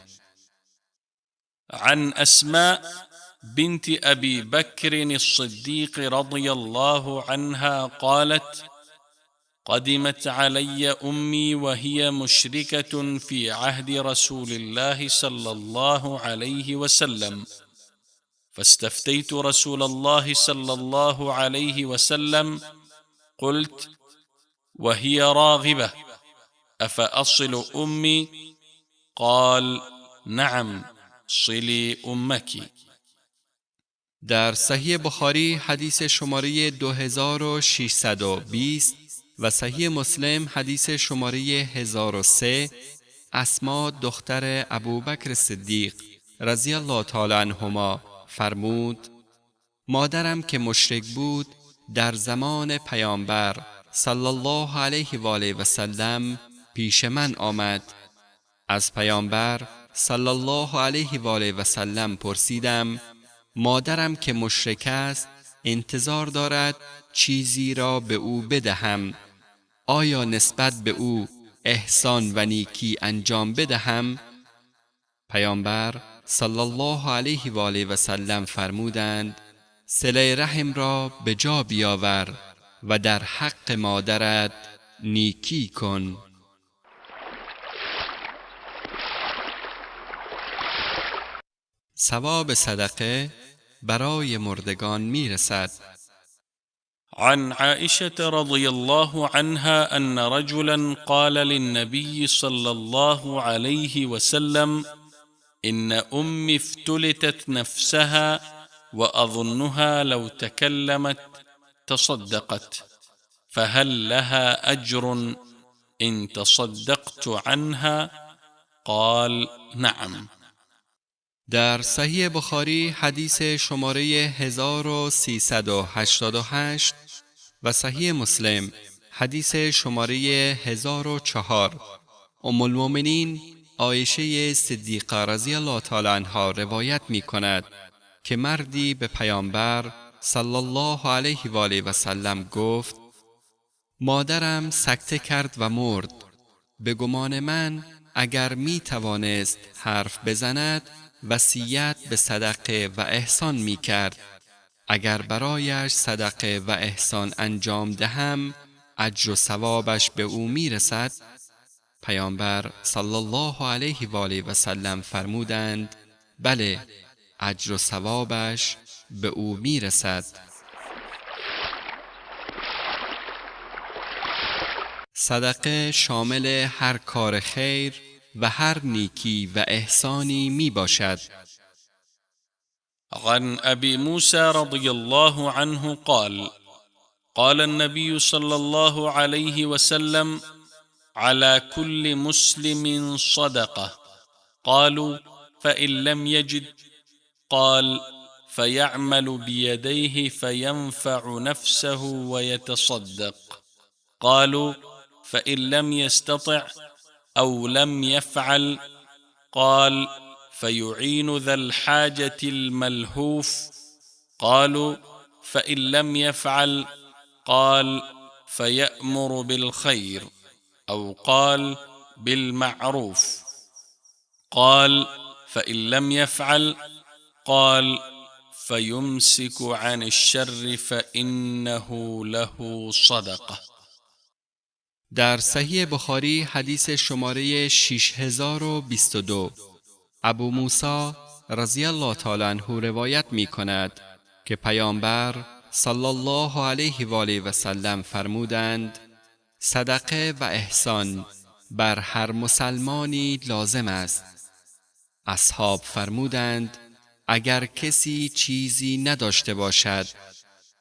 عن أسماء بنت أبي بكر الصديق رضي الله عنها قالت: قدمت علي أمي وهي مشركة في عهد رسول الله صلى الله عليه وسلم، فاستفتيت رسول الله صلى الله عليه وسلم قلت: وهي راغبة أفأصل أمي؟ قال: نعم، صلی امکی. در صحیح بخاری حدیث شماره 2620 و صحیح مسلم حدیث شماره 1003 اسما دختر ابوبکر صدیق رضی الله تعالی عنهما فرمود مادرم که مشرک بود در زمان پیامبر صلی الله علیه و آله و سلم پیش من آمد. از پیامبر صلی الله علیه و آله و سلم پرسیدم مادرم که مشرک است انتظار دارد چیزی را به او بدهم، آیا نسبت به او احسان و نیکی انجام بدهم؟ پیامبر صلی الله علیه و آله و سلم فرمودند صله رحم را به جا بیاور و در حق مادرت نیکی کن. ثواب صدقه برای مردگان میرسد. عن عائشة رضي الله عنها أن رجلا قال للنبي صلى الله عليه وسلم: إن أمي افتلتت نفسها وأظنها لو تكلمت تصدقت، فهل لها أجر إن تصدقت عنها؟ قال نعم. در صحیح بخاری حدیث شماره 1388 و صحیح مسلم حدیث شماره 1004 ام المؤمنین عایشه صدیقه رضی الله تعالی عنها روایت می کند که مردی به پیامبر صلی الله علیه و آله و سلم گفت: مادرم سکته کرد و مرد. به گمان من اگر می توانست حرف بزند وصیت به صدقه و احسان می کرد. اگر برایش صدقه و احسان انجام دهم اجر و ثوابش به او می رسد؟ پیامبر صلی الله علیه و آله و سلم فرمودند: بله، اجر و ثوابش به او می رسد. صدقه شامل هر کار خیر و هر نیکی و احسانی می باشد. عن أبي موسى رضي الله عنه قال: قال النبي صلى الله عليه وسلم: على كل مسلم صدقة. قالوا: فإن لم يجد؟ قال: فيعمل بيديه فينفع نفسه ويتصدق. قالوا: فإن لم يستطع أو لم يفعل؟ قال: فيعين ذا الحاجة الملهوف. قالوا: فإن لم يفعل؟ قال: فيأمر بالخير، أو قال بالمعروف. قال: فإن لم يفعل؟ قال: فيمسك عن الشر فإنه له صدقة. در صحیح بخاری حدیث شماره 6022 ابو موسی رضی الله تعالی عنه روایت می کند که پیامبر صلی الله علیه و آله و سلم فرمودند: صدقه و احسان بر هر مسلمانی لازم است. اصحاب فرمودند: اگر کسی چیزی نداشته باشد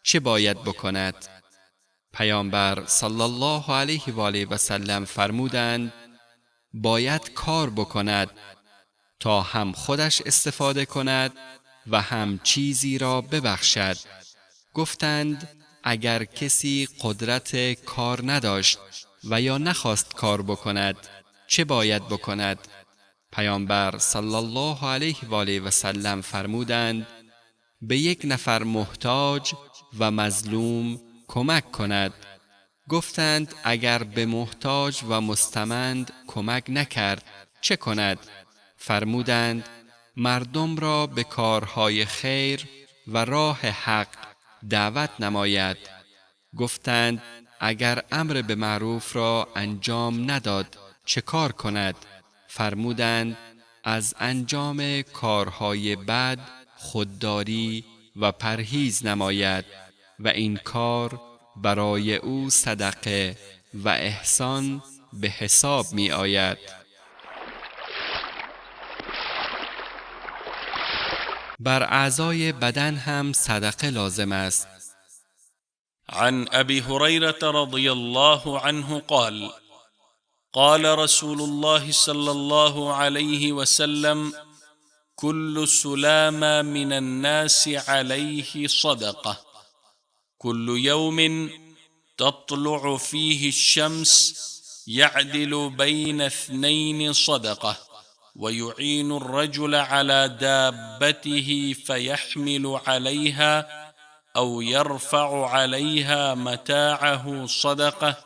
چه باید بکند؟ پیامبر صلی الله علیه و آله و سلم فرمودند: باید کار بکند تا هم خودش استفاده کند و هم چیزی را ببخشد. گفتند: اگر کسی قدرت کار نداشت و یا نخواست کار بکند چه باید بکند؟ پیامبر صلی الله علیه و آله و سلم فرمودند: به یک نفر محتاج و مظلوم کمک کند. گفتند: اگر به محتاج و مستمند کمک نکرد چه کند؟ فرمودند: مردم را به کارهای خیر و راه حق دعوت نماید. گفتند: اگر امر به معروف را انجام نداد چه کار کند؟ فرمودند: از انجام کارهای بد خودداری و پرهیز نماید و این کار برای او صدقه و احسان به حساب می آید. بر اعضای بدن هم صدقه لازم است. عن أبي هريرة رضي الله عنه قال: قال رسول الله صلى الله عليه وسلم: كل سلامة من الناس عليه صدقة، كل يوم تطلع فيه الشمس يعدل بين اثنين صدقة، ويعين الرجل على دابته فيحمل عليها أو يرفع عليها متاعه صدقة،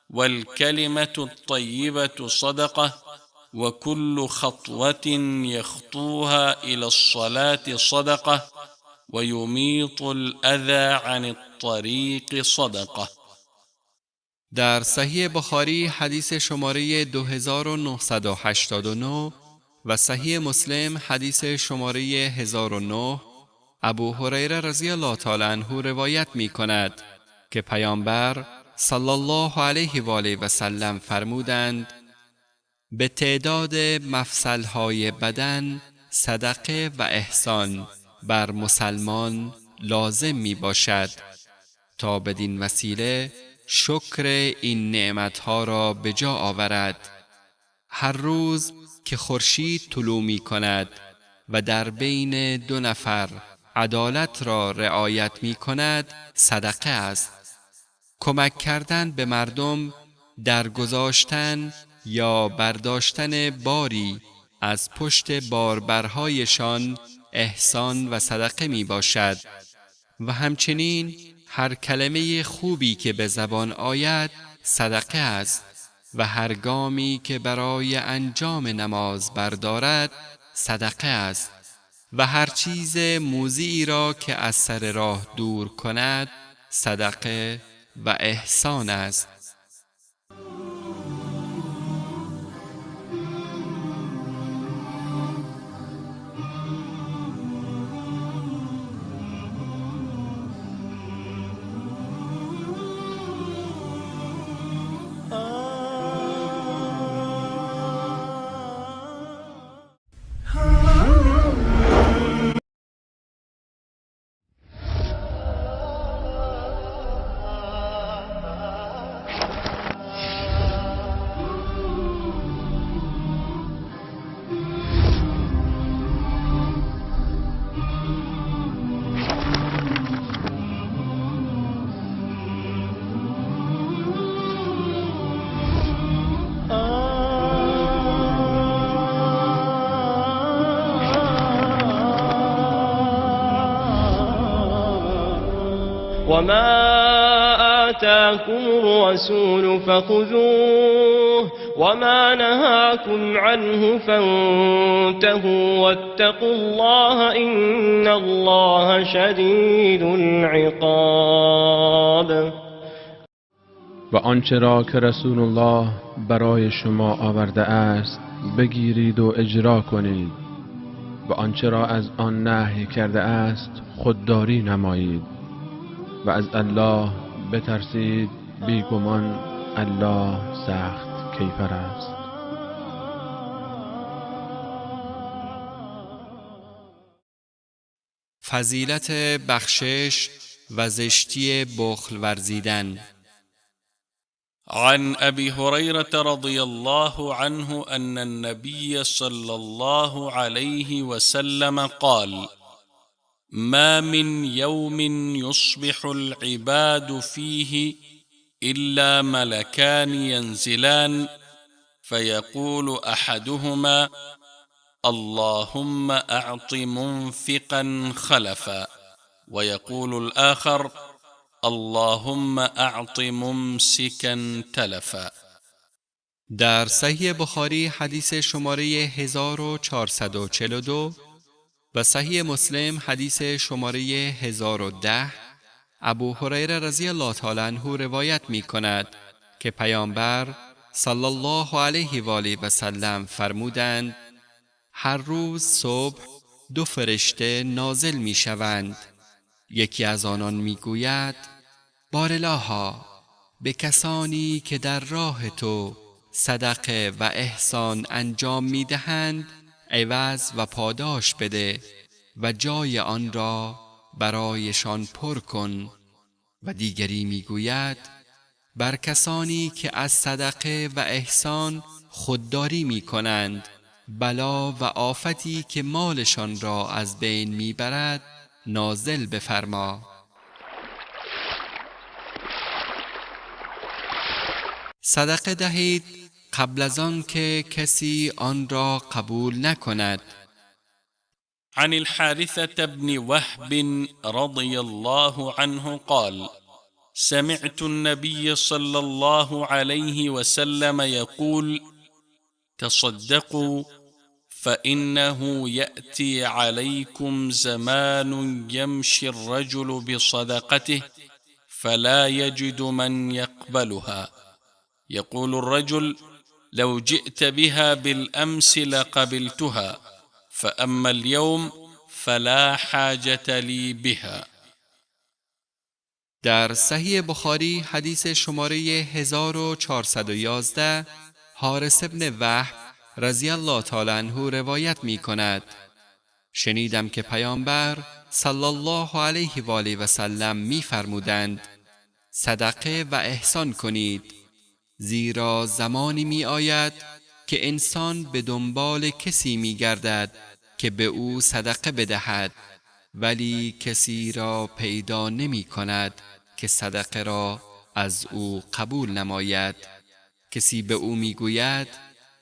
والكلمة الطيبة صدقة، وكل خطوة يخطوها إلى الصلاة صدقة، ويميط الأذى عن الطريق صدقة. در صحیح بخاری حدیث شماره 2989 و صحیح مسلم حدیث شماره 1009 ابو هریره رضی الله تعالی عنه روایت می کند که پیامبر صلی الله علیه و آله و سلم فرمودند: به تعداد مفصلهای بدن صدقه و احسان بر مسلمان لازم می باشد تا بدین وسیله شکر این نعمتها را به جا آورد. هر روز که خورشید طلوع می کند و در بین دو نفر عدالت را رعایت می کند صدقه است. کمک کردن به مردم در گذاشتن یا برداشتن باری از پشت باربرهایشان احسان و صدقه می باشد و همچنین هر کلمه خوبی که به زبان آید صدقه است و هر گامی که برای انجام نماز بردارد صدقه است و هر چیز موذی را که از سر راه دور کند صدقه و احسان است. وما آتاكم الرسول فخذوه وما نهاكم عنه فانتهوا واتقوا الله إن الله شدید العقاب. و آنچه را که رسول الله برای شما آورده است بگیرید و اجرا کنید و آنچه را از آن نهی کرده است خودداری نمایید و از الله بترسید، بیگمان الله سخت کیفر است. فضیلت بخشش و زشتی بخل ورزیدن. عن أبي هريرة رضي الله عنه أن النبي صلى الله عليه وسلم قال: ما من يوم يصبح العباد فيه إلا ملكان ينزلان فيقول أحدهما: اللهم أعط منفقا خلفا، ويقول الآخر: اللهم اعط ممسكا تلفا. در صحیح بخاری حدیث شماره 1442 و صحیح مسلم حدیث شماره 1010 ابو هریره رضی الله تعالی عنه روایت می کند که پیامبر صلی الله علیه و آله و سلم فرمودند: هر روز صبح دو فرشته نازل می شوند. یکی از آنان می گوید: بارالها، به کسانی که در راه تو صدقه و احسان انجام می دهند عوض و پاداش بده و جای آن را برایشان پر کن. و دیگری می گوید: بر کسانی که از صدقه و احسان خودداری می کنند بلا و آفتی که مالشان را از بین می برد نازل بفرما. صدقه دهید قبل از آن که کسی آن را قبول نکند. عن الحارثة بن وهب رضي الله عنه قال: سمعت النبي صلى الله عليه وسلم يقول: تصدقوا فإنه يأتي عليكم زمان يمشي الرجل بصدقته فلا يجد من يقبلها، يقول الرجل: لو جئت بها بالأمس لقبلتها، فأما اليوم فلا حاجة لي بها. در صحیح بخاری حدیث شماره 1411 حارث بن وهب رضی الله تعالی عنه روایت می کند: شنیدم که پیامبر صلی الله علیه و آله و سلم می فرمودند: صدقه و احسان کنید، زیرا زمانی می آید که که انسان به دنبال کسی می گردد که به او صدقه بدهد، ولی کسی را پیدا نمی کند که صدقه را از او قبول نماید. کسی به او می گوید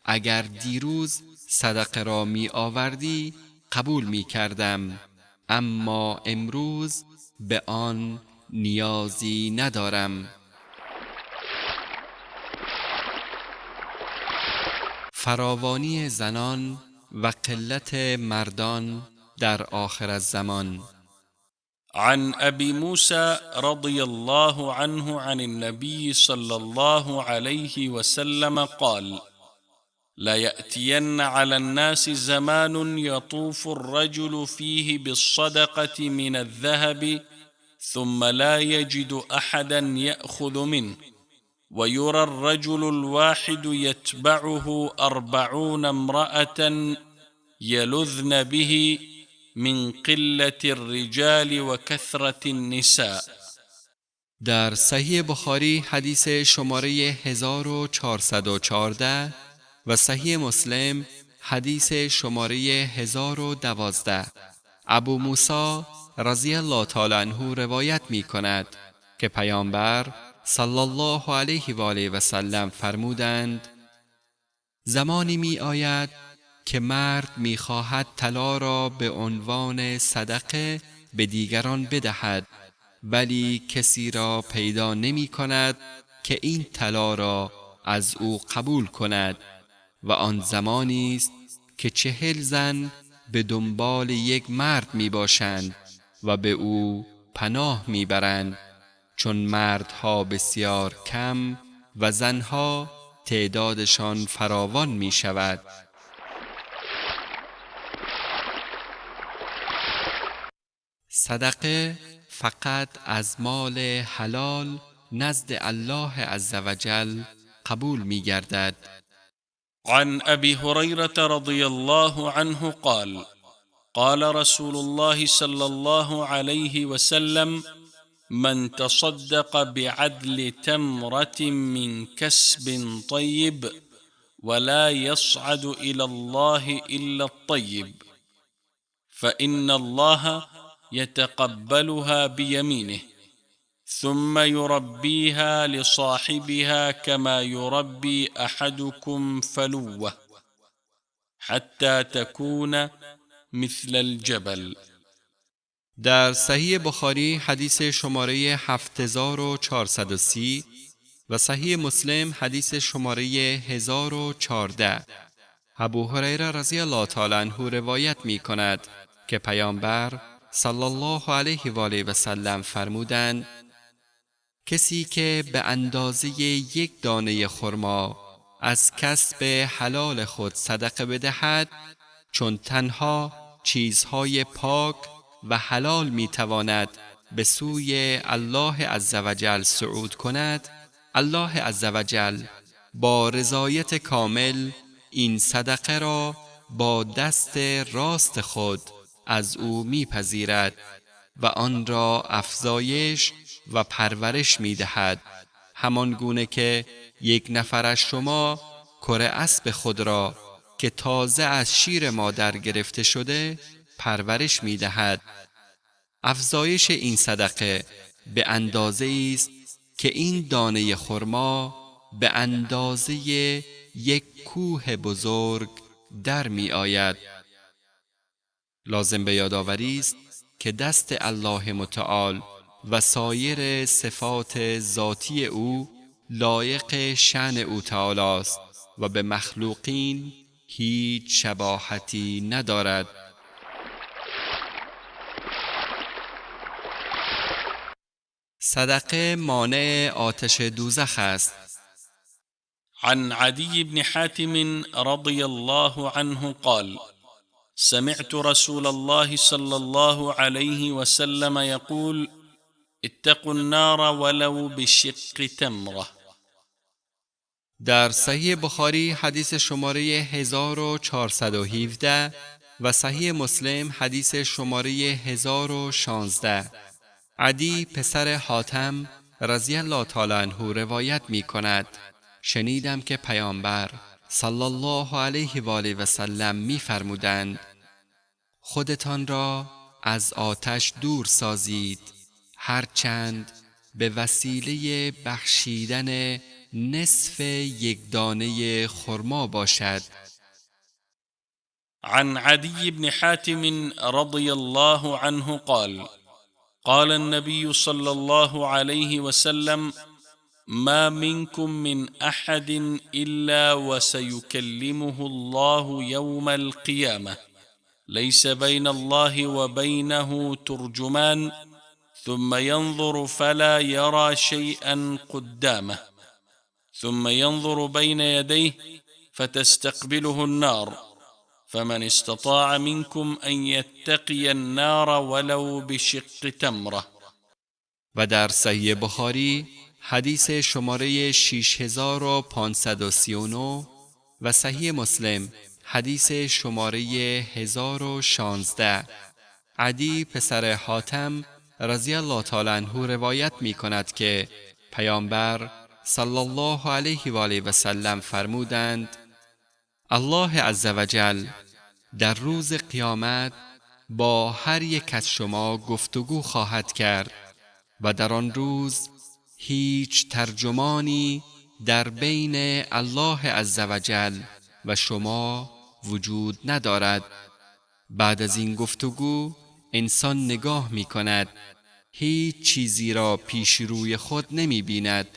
اگر دیروز صدقه را می آوردی قبول می کردم، اما امروز به آن نیازی ندارم. فراوانی زنان و قلت مردان در آخر الزمان. عن أبي موسى رضي الله عنه عن النبي صلى الله عليه وسلم قال: لا يأتين على الناس زمان يطوف الرجل فيه بالصدقة من الذهب ثم لا يجد أحدا يأخذ منه، ويرى الرجل الواحد يتبعه 40 امرأة يلذن به من قلة الرجال و کثرت النساء. در صحیح بخاری حدیث شماره 1414 و صحیح مسلم حدیث شماره 1012 ابو موسی رضی الله تعالی عنه روایت می کند که پیامبر صلی الله علیه و آله و سلم فرمودند: زمانی می آید که مرد می خواهد طلا را به عنوان صدقه به دیگران بدهد، ولی کسی را پیدا نمی کند که این طلا را از او قبول کند، و آن زمانی است که 40 زن به دنبال یک مرد می باشند و به او پناه می برند، چون مردها بسیار کم و زنها تعدادشان فراوان می شود. صدقه فقط از مال حلال نزد الله عزوجل قبول می گردد. عن أبي هريرة رضي الله عنه قال: قال رسول الله صلى الله عليه وسلم: من تصدق بعدل تمرة من كسب طيب ولا يصعد إلى الله إلا الطيب فإن الله يتقبلها بيمينه ثم يربيها لصاحبها كما يربي أحدكم فلوه حتى تكون مثل الجبل. در صحیح بخاری حدیث شماره 7430 و صحیح مسلم حدیث شماره 1014 ابو هریره رضی الله تعالی عنه روایت می کند که پیامبر صلی الله علیه و آله و سلم فرمودند: کسی که به اندازه 1 دانه خرما از کسب حلال خود صدقه بدهد، چون تنها چیزهای پاک و حلال میتواند به سوی الله عزوجل صعود کند، الله عزوجل با رضایت کامل این صدقه را با دست راست خود از او میپذیرد و آن را افزایش و پرورش میدهد، همان گونه که یک نفر از شما کره اسب خود را که تازه از شیر مادر گرفته شده پرورش میدهد. افزایش این صدقه به اندازه است که این دانه خرما به اندازه 1 کوه بزرگ در می آید. لازم به یادآوری است که دست الله متعال و سایر صفات ذاتی او لایق شأن او تعالی است و به مخلوقین هیچ شباهتی ندارد. صدقه مانع آتش دوزخ است. عن عدي بن حاتم رضي الله عنه قال: سمعت رسول الله صلى الله عليه وسلم يقول: اتقوا النار ولو بشق تمره. در صحیح بخاری حدیث شماره 1417 و صحیح مسلم حدیث شماره 1016 عدی پسر حاتم رضی الله تعالی عنه روایت می کند: شنیدم که پیامبر صلی الله علیه و آله و سلم می‌فرمودند خودتان را از آتش دور سازید هرچند به وسیله بخشیدن نصف یک دانه خرما باشد. عن عدي بن حاتم رضي الله عنه قال قال النبي صلى الله عليه وسلم ما منكم من أحد إلا وسيكلمه الله يوم القيامة ليس بين الله وبينه ترجمان ثم ينظر فلا يرى شيئا قدامه ثم ينظر بين يديه فتستقبله النار فمن استطاع منكم أن يتقي النار ولو بشق تمرة. و در صحیح بخاری حدیث شماره 6539 و صحیح مسلم حدیث شماره 1016 عدی پسر حاتم رضی الله تعالی عنه روایت می کند که پیامبر صلی الله علیه و آله و سلم فرمودند الله عزوجل در روز قیامت با هر یک از شما گفتگو خواهد کرد و در آن روز هیچ ترجمانی در بین الله عزوجل و شما وجود ندارد. بعد از این گفتگو انسان نگاه می کند هیچ چیزی را پیش روی خود نمی بیند.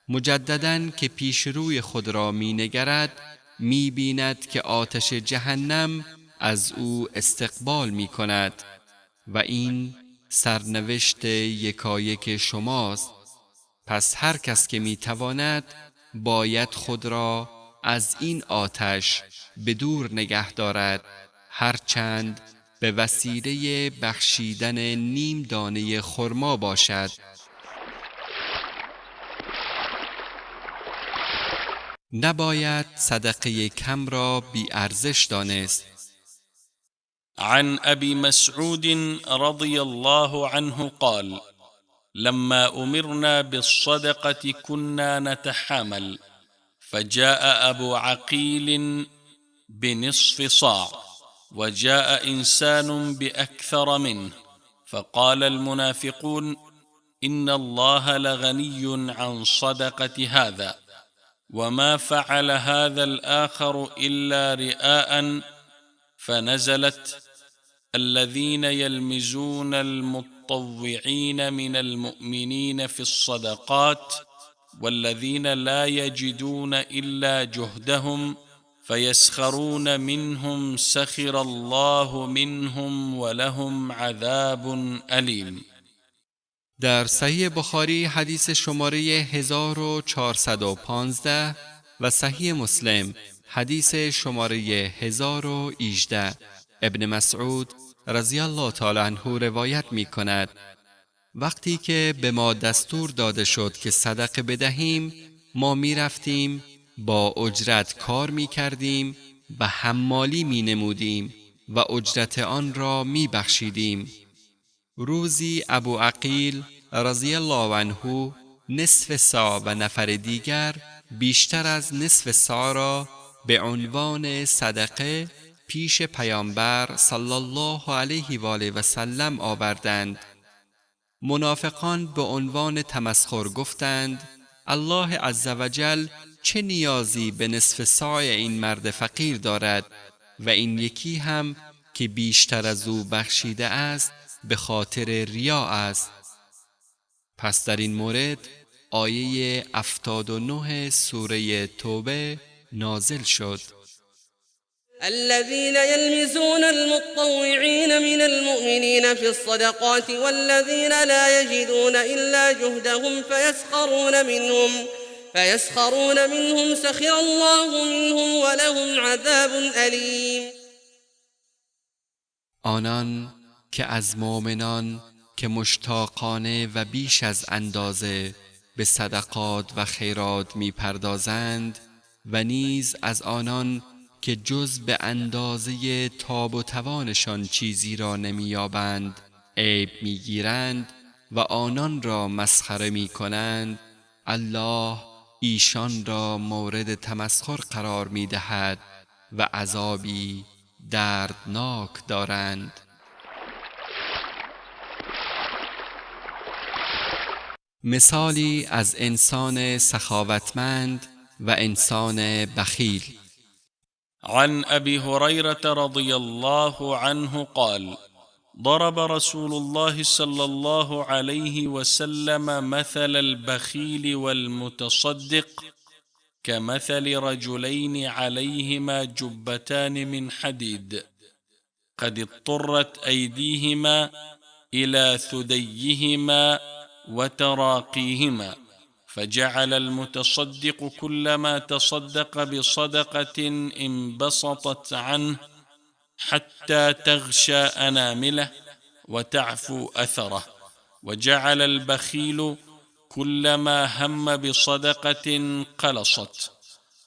مجدداً که پیش روی خود را می نگرد می بیند که آتش جهنم از او استقبال می کند و این سرنوشت یکایک شماست. پس هر کس که می تواند باید خود را از این آتش به دور نگه دارد هرچند به وسیله بخشیدن نیم دانه خرما باشد. نباید صدقه کم را بی ارزش دانست. عن أبي مسعود رضي الله عنه قال لما أمرنا بالصدقة كنا نتحامل فجاء أبو عقيل بنصف صاع وجاء إنسان بأكثر منه فقال المنافقون إن الله لغني عن صدقة هذا وما فعل هذا الآخر إلا رئاء فنزلت الذين يلمزون المتطوعين من المؤمنين في الصدقات والذين لا يجدون إلا جهدهم فيسخرون منهم سخر الله منهم ولهم عذاب أليم. در صحیح بخاری حدیث شماره 1415 و صحیح مسلم حدیث شماره 1018 ابن مسعود رضی الله تعالی عنه روایت می کند وقتی که به ما دستور داده شد که صدقه بدهیم ما می رفتیم با اجرت کار می کردیم و حمالی می نمودیم و اجرت آن را می بخشیدیم. روزی ابو عقیل رضی الله عنه نصف صاع و نفر دیگر بیشتر از نصف صاع را به عنوان صدقه پیش پیامبر صلی الله علیه و آله و سلم آوردند. منافقان به عنوان تمسخر گفتند الله عزوجل چه نیازی به نصف صاع این مرد فقیر دارد و این یکی هم که بیشتر از او بخشیده است به خاطر ریا است. پس در این مورد آیه 79 سوره توبه نازل شد. الذين يلمزون المتطوعين من المؤمنين في الصدقات والذين لا يجدون إلا جهدهم فيسخرون منهم سخر الله منهم ولهم عذاب أليم. آنان که از مؤمنان که مشتاقانه و بیش از اندازه به صدقات و خیرات می پردازند و نیز از آنان که جز به اندازه تاب و توانشان چیزی را نمی‌یابند عیب می‌گیرند و آنان را مسخره می‌کنند الله ایشان را مورد تمسخر قرار می دهد و عذابی دردناک دارند. مثالی از انسان سخاوتمند و انسان بخیل. عن أبي هريرة رضي الله عنه قال: ضرب رسول الله صلى الله عليه وسلم مثل البخيل والمتصدق كمثل رجلين عليهما جبتان من حديد قد اضطرت أيديهما إلى ثديهما وتراقيهما، فجعل المتصدق كلما تصدق بصدقة انبسطت عنه حتى تغشى أنامله وتعفو أثره، وجعل البخيل كلما هم بصدقة قلصت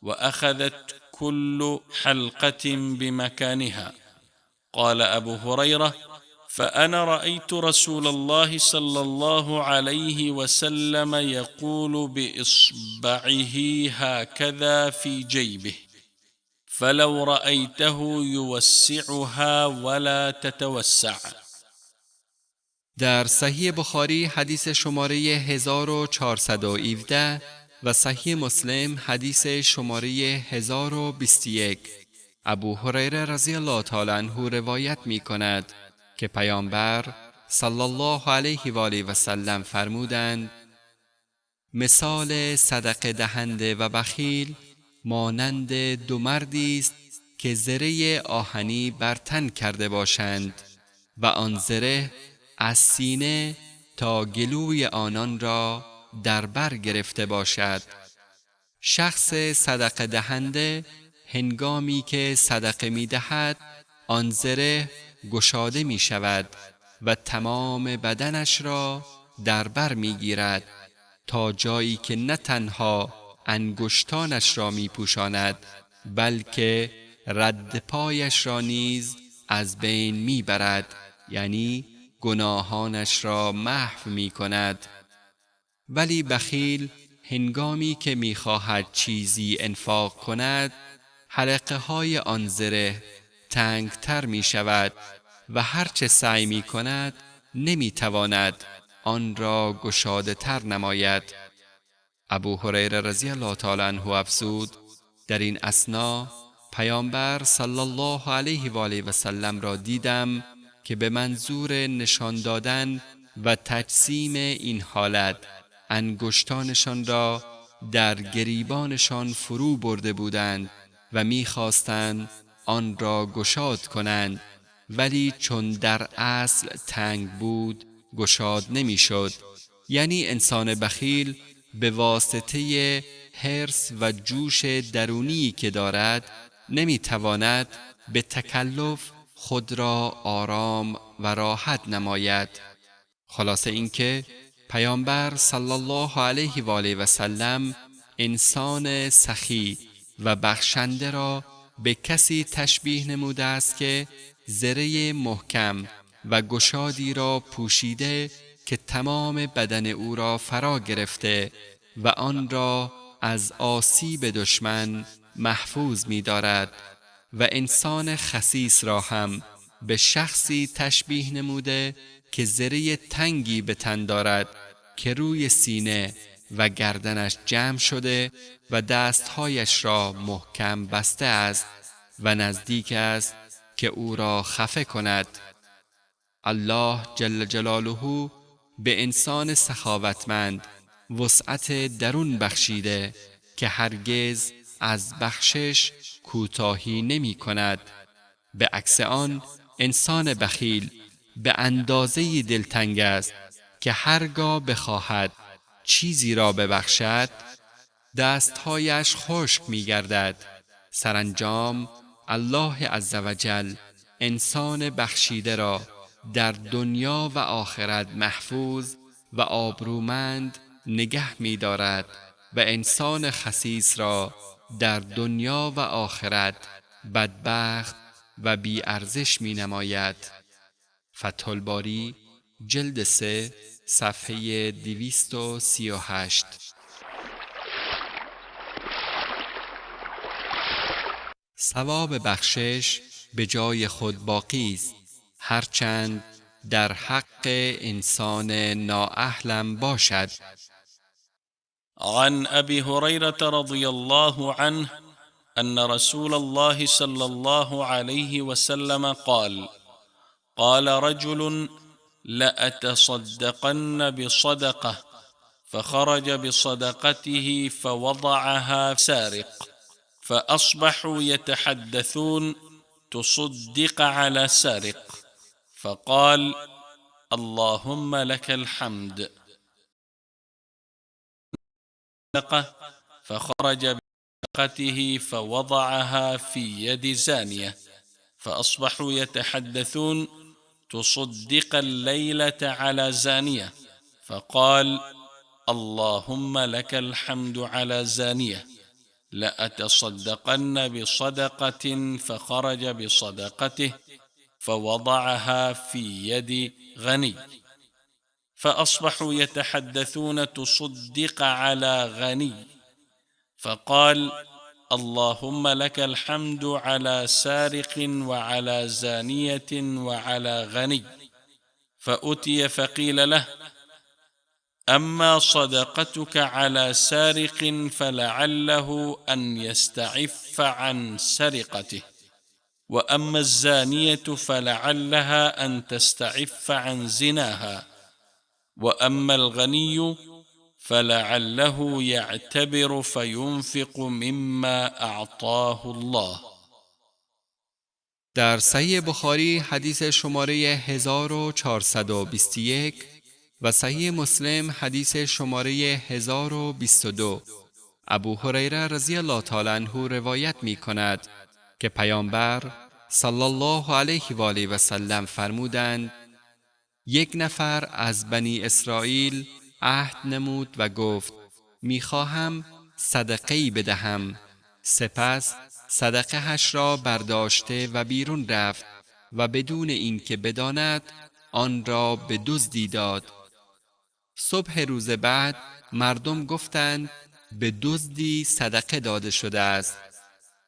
وأخذت كل حلقة بمكانها. قال أبو هريرة: فأنا رأيت رسول الله صلى الله عليه وسلم يقول بإصبعه هكذا في جيبه، فلو رأيته يوسعها ولا تتوسع. در صحیح بخاری حدیث شماره 1417 و صحیح مسلم حدیث شماره 1021 ابو هریره رضی الله تعالی عنه روایت می کند که پیامبر صلی الله علیه و آله و سلم فرمودند: مثال صدقه دهنده و بخیل مانند دو مردی است که زره آهنی بر تن کرده باشند و آن زره از سینه تا گلوی آنان را در بر گرفته باشد. شخص صدقه دهنده هنگامی که صدقه می دهد آن زره گشاده می شود و تمام بدنش را در بر می گیرد تا جایی که نه تنها انگشتانش را می پوشاند بلکه رد پایش را نیز از بین می برد، یعنی گناهانش را محو می کند. ولی بخیل هنگامی که می خواهد چیزی انفاق کند حلقه های آن زره تنگتر می شود و هرچه سعی می کند نمی تواند آن را گشاده تر نماید. ابو هریره رضی الله تعالی عنه افزود: در این اثنا پیامبر صلی الله علیه و آله و سلم را دیدم که به منظور نشان دادن و تجسیم این حالت انگشتانشان را در گریبانشان فرو برده بودند و می‌خواستند آن را گشاد کنند، ولی چون در اصل تنگ بود گشاد نمی‌شد. یعنی انسان بخیل به واسطه حرص و جوش درونی که دارد نمی‌تواند به تکلف خود را آرام و راحت نماید. خلاصه اینکه پیامبر صلی الله علیه و آله و سلم انسان سخی و بخشنده را به کسی تشبیه نموده است که زره محکم و گشادی را پوشیده که تمام بدن او را فرا گرفته و آن را از آسیب دشمن محفوظ می دارد، و انسان خسیس را هم به شخصی تشبیه نموده که زره تنگی به تن دارد که روی سینه و گردنش جمع شده و دستهایش را محکم بسته است و نزدیک است که او را خفه کند. الله جل جلاله به انسان سخاوتمند وسعت درون بخشیده که هرگز از بخشش کوتاهی نمی کند. به عکس آن انسان بخیل به اندازه دلتنگ است که هرگاه بخواهد چیزی را ببخشد دستهایش خشک می گردد. سرانجام الله عزوجل انسان بخشیده را در دنیا و آخرت محفوظ و آبرومند نگه می دارد و انسان خسیس را در دنیا و آخرت بدبخت و بی ارزش می نماید. فتح الباری جلد 3 صفحه 238. ثواب بخشش به جای خود باقی است، هرچند در حق انسان نااهلم باشد. عن أبي هريرة رضي الله عنه أن رسول الله صلى الله عليه وسلم قال: قال رجل: لأتصدقن بصدقة، فخرج بصدقته فوضعها سارق، فأصبحوا يتحدثون: تصدق على سارق، فقال: اللهم لك الحمد. فخرج بصدقته فوضعها في يد زانية، فأصبحوا يتحدثون: تصدق الليلة على زانية، فقال: اللهم لك الحمد على زانية. لأتصدقن بصدقة، فخرج بصدقته فوضعها في يد غني، فأصبحوا يتحدثون: تصدق على غني، فقال: اللهم لك الحمد على سارق وعلى زانية وعلى غني. فأتي فقيل له: أما صدقتك على سارق فلعله أن يستعف عن سرقته، وأما الزانية فلعلها أن تستعف عن زناها، وأما الغني فلعله يعتبر فينفق مما أعطاه الله. در صحیح بخاری حدیث شماره 1421 و صحیح مسلم حدیث شماره 1022 ابو هریره رضی الله تعالی عنه روایت می کند که پیامبر صلی الله علیه و آله و سلم فرمودند: یک نفر از بنی اسرائیل عهد نمود و گفت: میخواهم صدقه‌ای بدهم. سپس صدقه هش را برداشته و بیرون رفت و بدون اینکه بداند آن را به دزدی داد. صبح روز بعد مردم گفتند: به دزدی صدقه داده شده است.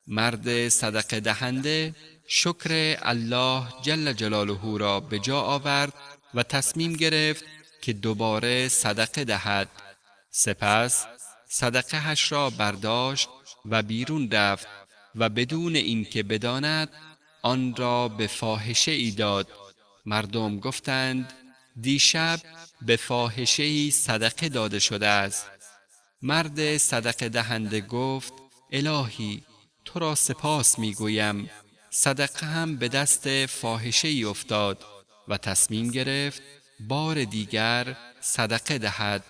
مرد صدقه دهنده شکر الله جل جلاله را به جا آورد و تصمیم گرفت که دوباره صدقه دهد. سپس صدقه هش را برداشت و بیرون رفت و بدون اینکه بداند آن را به فاحشه ای داد. مردم گفتند: دیشب به فاحشه ای صدقه داده شده است. مرد صدقه دهنده گفت: الهی تو را سپاس میگویم، صدقه هم به دست فاحشه ای افتاد، و تصمیم گرفت بار دیگر صدقه دهد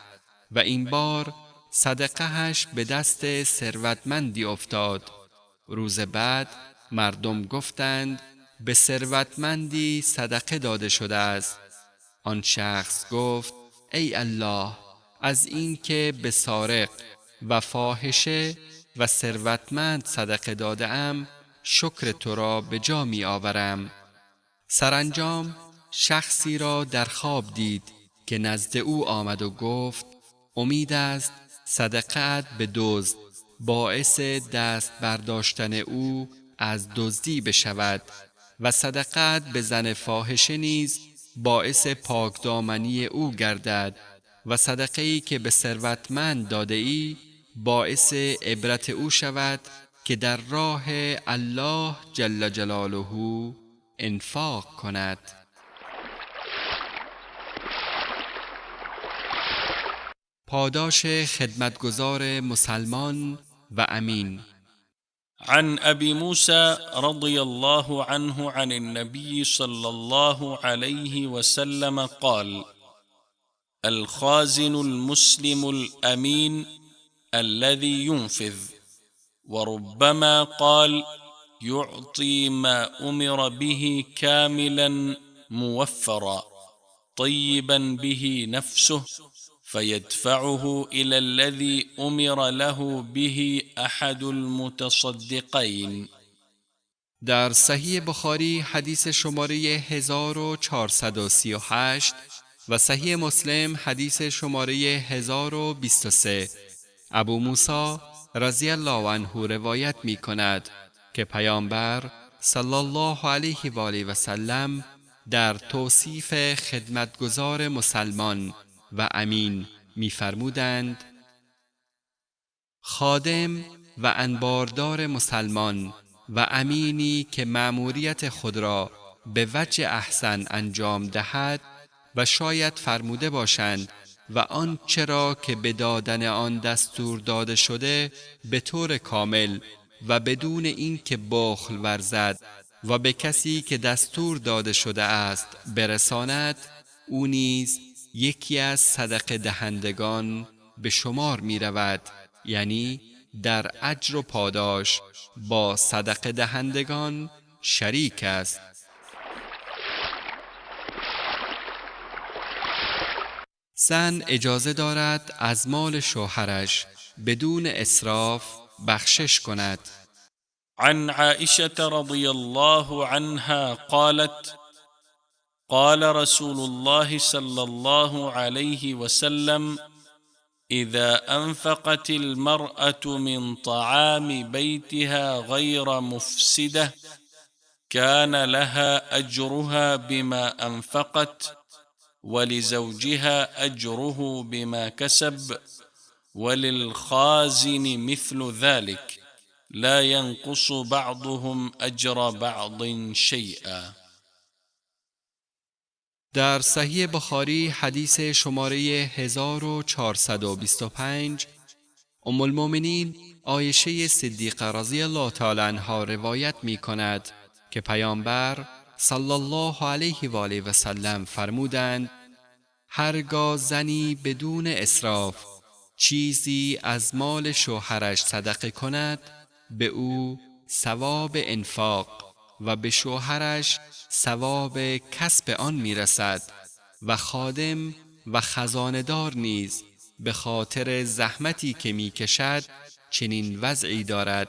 و این بار صدقه هش به دست ثروتمندی افتاد. روز بعد مردم گفتند: به ثروتمندی صدقه داده شده است. آن شخص گفت: ای الله، از این که به سارق و فاحشه و ثروتمند صدقه داده ام شکر تو را به جا می آورم. سرانجام شخصی را در خواب دید که نزد او آمد و گفت: امید است صدقه‌ات به دزد باعث دست برداشتن او از دزدی بشود و صدقه‌ات به زن فاحشه نیز باعث پاکدامنی او گردد و صدقه‌ای که به ثروتمند داده ای باعث عبرت او شود که در راه الله جل جلاله انفاق کند. پاداش خدمتگزار مسلمان و امین. عن أبي موسى رضي الله عنه عن النبي صلى الله عليه وسلم قال: الخازن المسلم الأمين الذي ينفذ، وربما قال: يعطي ما أمر به كاملا موفرا طيبا به نفسه فيدفعه إلى الذي أمر له به أحد المتصدقين. در صحیح بخاری حدیث شماره 1438 و صحیح مسلم حدیث شماره 1023 ابو موسی رضی الله عنه روایت می کند که پیامبر صلی الله علیه و آله و سلم در توصیف خدمتگزار مسلمان و امین می‌فرمودند: خادم و انباردار مسلمان و امینی که مأموریت خود را به وجه احسن انجام دهد و شاید فرموده باشند و آنچه را که به دادن آن دستور داده شده به طور کامل و بدون اینکه بخل ورزد و به کسی که دستور داده شده است برساند، او نیز یکی از صدقه دهندگان به شمار می رود، یعنی در اجر و پاداش با صدقه دهندگان شریک است. زن اجازه دارد از مال شوهرش بدون اسراف بخشش کند. عن عائشة رضي الله عنها قالت: قال رسول الله صلى الله عليه وسلم: إذا أنفقت المرأة من طعام بيتها غير مفسدة كان لها أجرها بما أنفقت ولزوجها أجره بما كسب وللخازن مثل ذلك لا ينقص بعضهم أجر بعض شيئا. در صحیح بخاری حدیث شماره 1425 ام المؤمنین عایشه صدیقه رضی الله تعالی عنها روایت می کند که پیامبر صلی الله علیه و آله و سلم فرمودند: هرگاه زنی بدون اسراف چیزی از مال شوهرش صدقه کند، به او ثواب انفاق و به شوهرش ثواب کسب آن میرسد و خادم و خزانه‌دار نیز به خاطر زحمتی که میکشد چنین وضعی دارد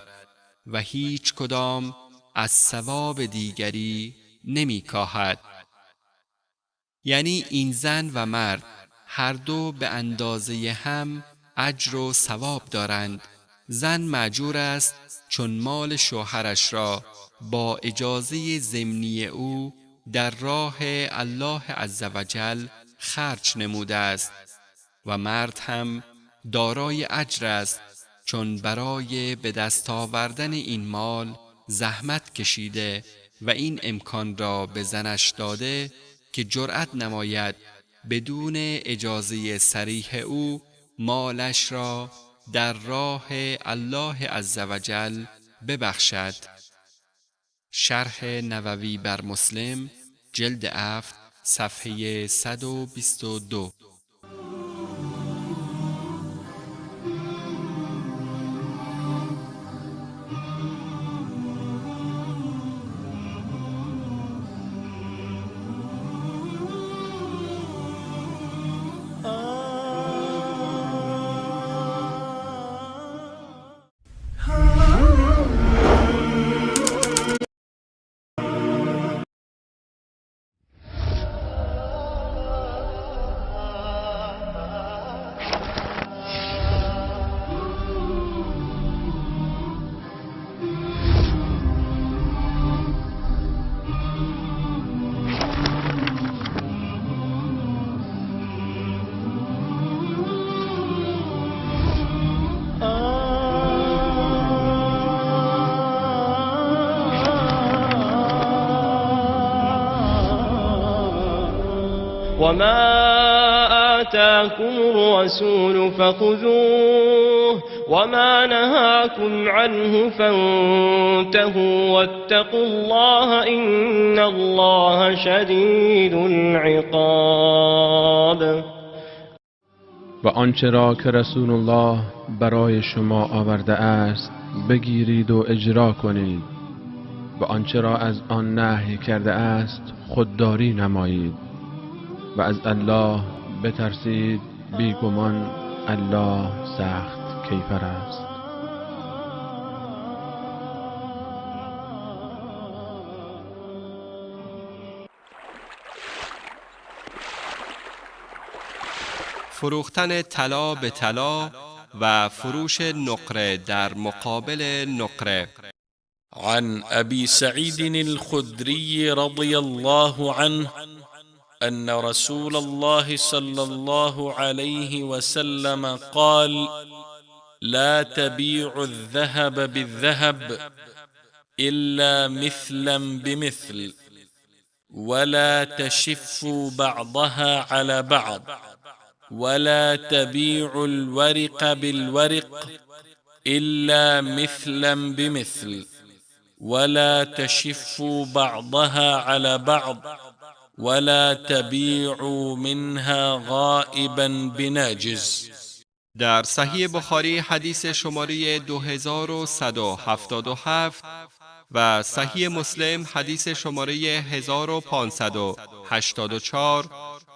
و هیچ کدام از ثواب دیگری نمیکاهد. یعنی این زن و مرد هر دو به اندازه هم اجر و ثواب دارند. زن مأجور است چون مال شوهرش را با اجازه ضمنی او در راه الله عزوجل خرج نموده است و مرد هم دارای اجر است چون برای به دست آوردن این مال زحمت کشیده و این امکان را به زنش داده که جرأت نماید بدون اجازه صریح او مالش را در راه الله عزوجل ببخشد. شرح نووی بر مسلم جلد 7 صفحه 122. وما آتاكم الرسول فخذوه وما نهاكم عنه فانتهوا واتقوا الله إن الله شدید العقاب. و آنچه را که رسول الله برای شما آورده است بگیرید و اجرا کنید و آنچه را از آن نهی کرده است خودداری نمایید و از الله بترسید، بیگمان الله سخت کیفر است. فروختن طلا به طلا و فروش نقره در مقابل نقره. عن أبي سعيد الخدري رضي الله عنه أن رسول الله صلى الله عليه وسلم قال: لا تبيعوا الذهب بالذهب إلا مثلا بمثل، ولا تشفوا بعضها على بعض، ولا تبيعوا الورق بالورق إلا مثلا بمثل، ولا تشفوا بعضها على بعض، ولا تبيعوا منها غائبا بناجز. در صحیح بخاری حدیث شماره 2177 و صحیح مسلم حدیث شماره 1584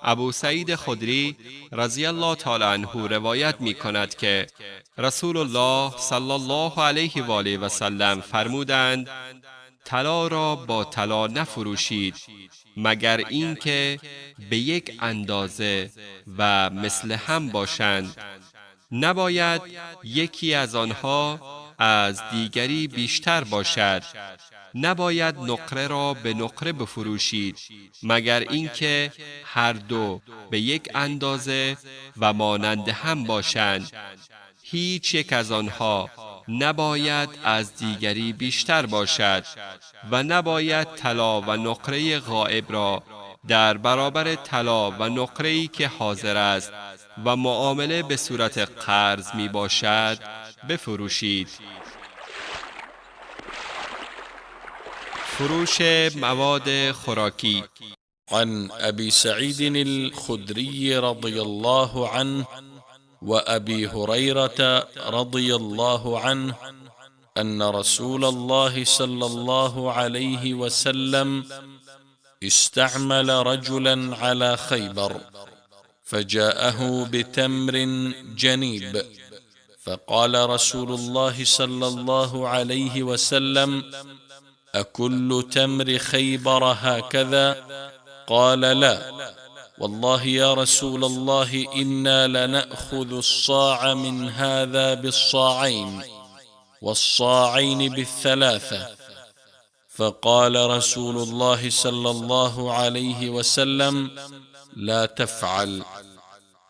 ابو سعید خدری رضی الله تعالی عنه روایت می کند که رسول الله صلی الله علیه و آله و سلم فرمودند: طلا را با طلا نفروشید مگر اینکه به یک اندازه و مثل هم باشند. نباید یکی از آنها از دیگری بیشتر باشد. نباید نقره را به نقره بفروشید مگر اینکه هر دو به یک اندازه و مانند هم باشند. هیچ یک از آنها نباید از دیگری بیشتر باشد و نباید طلا و نقره غائب را در برابر طلا و نقره‌ای که حاضر است و معامله به صورت قرض می باشد بفروشید. فروش مواد خوراکی. عن أبي سعيد الخدري رضي الله عنه وأبي هريرة رضي الله عنه أن رسول الله صلى الله عليه وسلم استعمل رجلا على خيبر فجاءه بتمر جنيب، فقال رسول الله صلى الله عليه وسلم: أكل تمر خيبر هكذا؟ قال: لا، والله يا رسول الله إنا لنأخذ الصاع من هذا بالصاعين والصاعين بالثلاثة. فقال رسول الله صلى الله عليه وسلم: لا تفعل،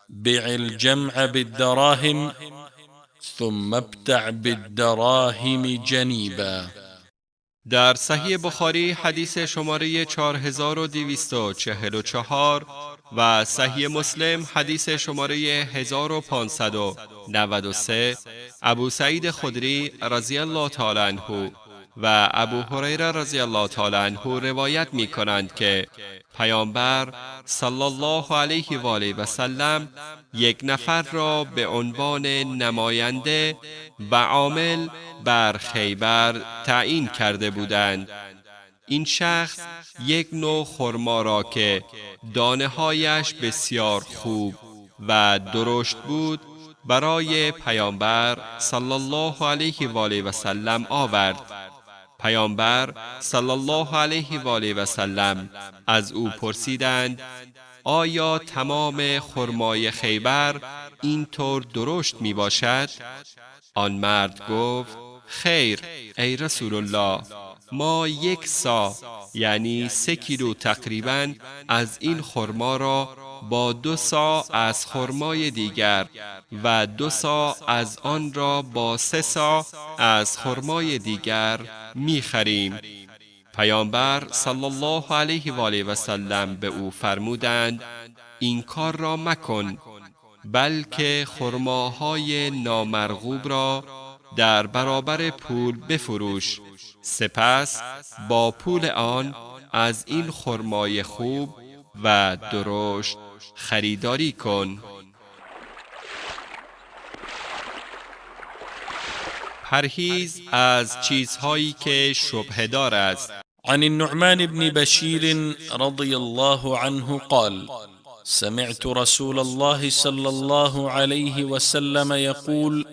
بع الجمع بالدراهم ثم ابتع بالدراهم جنيبا. در صحیح بخاری حدیث شماره 4244 و صحیح مسلم حدیث شماره 1593 ابو سعید خدری رضی الله تعالی عنه و ابو هریره رضی الله تعالی عنه روایت می کنند که پیامبر صلی الله علیه و آله و سلم یک نفر را به عنوان نماینده و عامل بر خیبر تعیین کرده بودند. این شخص یک نوع خرما را که دانه‌هایش بسیار خوب و درشت بود برای پیامبر صلی الله علیه و آله و سلم آورد. پیامبر صلی الله علیه و آله و سلم از او پرسیدند: آیا تمام خرمای خیبر اینطور درشت می باشد؟ آن مرد گفت: خیر ای رسول الله، ما 1 صاع یعنی 3 کیلو تقریباً از این خرما را با 2 صاع از خرمای دیگر و 2 صاع از آن را با 3 صاع از خرمای دیگر می خریم. پیامبر صلی الله علیه و آله و سلم به او فرمودند: این کار را مکن، بلکه خرماهای نامرغوب را در برابر پول بفروش، سپس با پول آن از این خرمای خوب و درشت خریداری کن. پرهیز از چیزهایی که شبهه دار است. عن النعمان بن بشير رضي الله عنه قال: سمعت رسول الله صلى الله عليه وسلم يقول: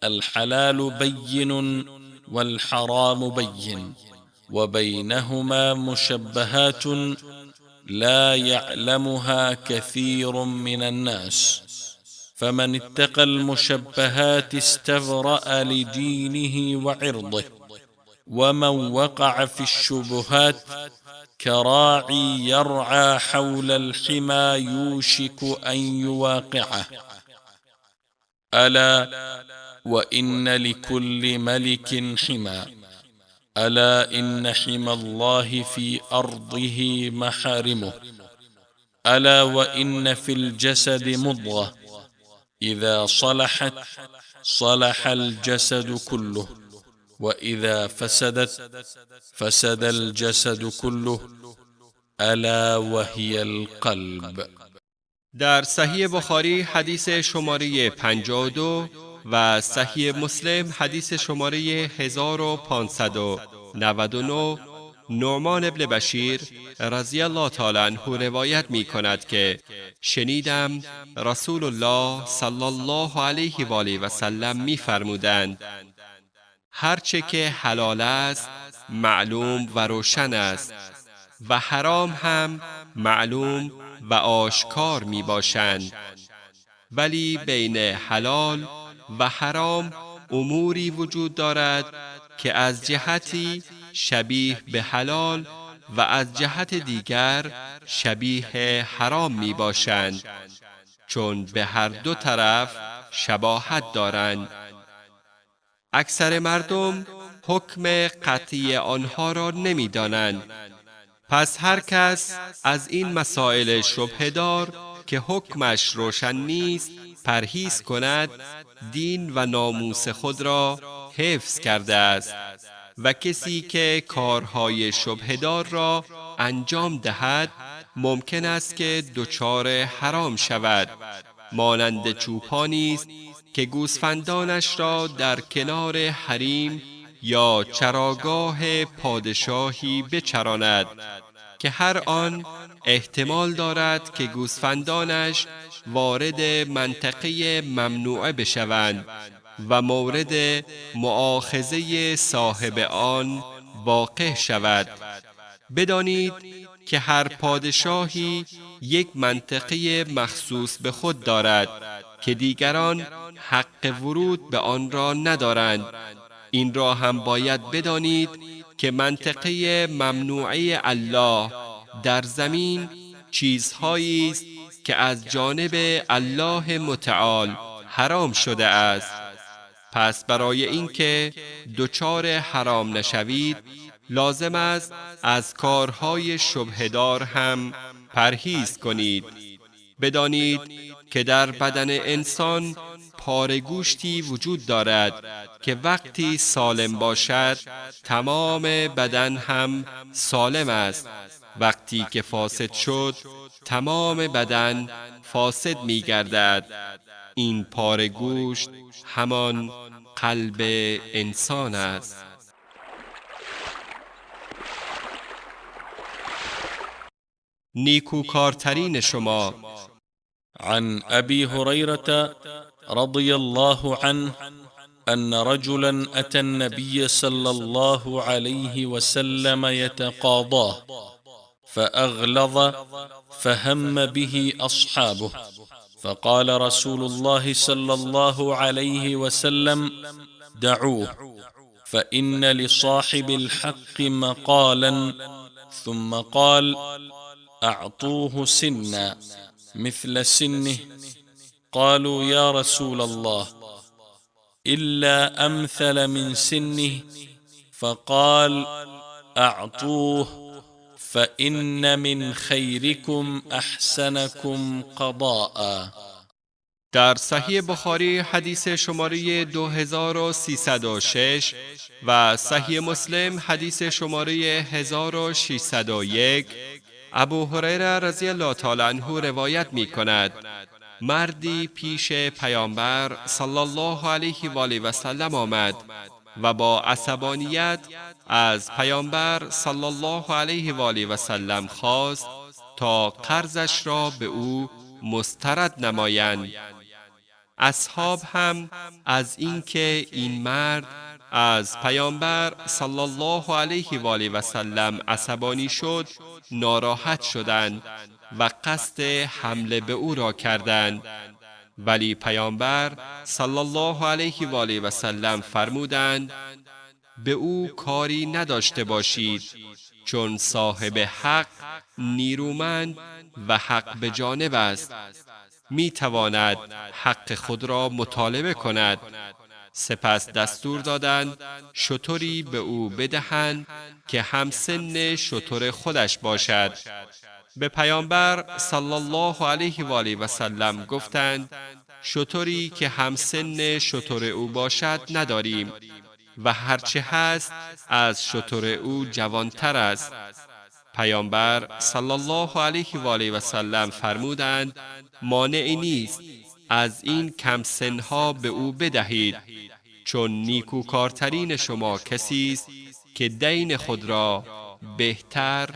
الحلال بين والحرام بين وبينهما مشبهات لا يعلمها كثير من الناس، فمن اتقى المشبهات استبرأ لدينه وعرضه، ومن وقع في الشبهات كراعي يرعى حول الحمى يوشك أن يواقعه. ألا وإن لكل ملك حمى، ألا إن حمى الله في أرضه محارمه. ألا وإن في الجسد مضغة إذا صلحت صلح الجسد كله، وإذا فسدت فسد الجسد كله، ألا وهي القلب. در صحیح بخاری حدیث شماره 52 و صحیح مسلم حدیث شماره 1599 نعمان ابن بشیر رضی الله تعالی عنه روایت می کند که شنیدم رسول الله صلی الله علیه و آله و سلم می فرمودند هرچه که حلال است معلوم و روشن است و حرام هم معلوم و آشکار می باشند، ولی بین حلال و حرام اموری وجود دارد که از جهتی شبیه به حلال و از جهت دیگر شبیه حرام می باشند، چون به هر دو طرف شباهت دارند. اکثر مردم حکم قطعی آنها را نمی دانند. پس هر کس از این مسائل شبهه‌دار که حکمش روشن نیست پرهیز کند دین و ناموس خود را حفظ کرده است، و کسی که کارهای شبهه‌دار را انجام دهد ممکن است که دچار حرام شود، مانند چوپانی است که گوسفندانش را در کنار حریم یا چراگاه پادشاهی بچراند که هر آن احتمال دارد که گوسفندانش وارد منطقه ممنوعه بشوند و مورد مؤاخذه صاحب آن واقع شود. بدانید که هر پادشاهی یک منطقه مخصوص به خود دارد که دیگران حق ورود به آن را ندارند. این را هم باید بدانید که منطقه ممنوعه الله در زمین چیزهایی است که از جانب الله متعال حرام شده است. پس برای اینکه دچار حرام نشوید لازم است از کارهای شبهه‌دار هم پرهیز کنید. بدانید که در بدن انسان پاره گوشتی وجود دارد که وقتی سالم باشد تمام بدن هم سالم است، وقتی که فاسد شد تمام بدن فاسد می گردد. این پاره گوشت همان قلب انسان است. نیکوکارترین شما. عن أبي هريرة رضي الله عنه أن رجلا أتى النبي صلى الله عليه وسلم يتقاضاه فأغلظ فهم به أصحابه، فقال رسول الله صلى الله عليه وسلم دعوه فإن لصاحب الحق مقالا، ثم قال أعطوه سنا مثل سنه. قالوا يا رسول الله إلا أمثل من سنه، فقال أعطوه فإن من خيركم أحسنكم قضاء. در صحیح بخاری حدیث شماره 2306 و صحیح مسلم حدیث شماره 1601 ابو هریره رضی الله تعالی عنه روایت می کند مردی پیش پیامبر صلی الله علیه و آله و سلم آمد و با عصبانیت از پیامبر صلی الله علیه و آله و سلم خواست تا قرضش را به او مسترد نمایند. اصحاب هم از اینکه این مرد از پیامبر صلی الله علیه و آله و سلم عصبانی شد ناراحت شدند و قصد حمله به او را کردند، ولی پیامبر صلی الله علیه و آله و سلم فرمودند به او کاری نداشته باشید، چون صاحب حق نیرومند و حق به جانب است، می تواند حق خود را مطالبه کند. سپس دستور دادند شتری به او بدهند که همسن شتر خودش باشد. به پیامبر صلی الله علیه و آله و سلم گفتند شتری که همسن شتر او باشد نداریم و هرچه هست از شتر او جوانتر است. پیامبر صلی الله علیه و آله و سلم فرمودند مانعی نیست از این کم سنها به او بدهید، چون نیکوکارترین شما کسی است که دین خود را بهتر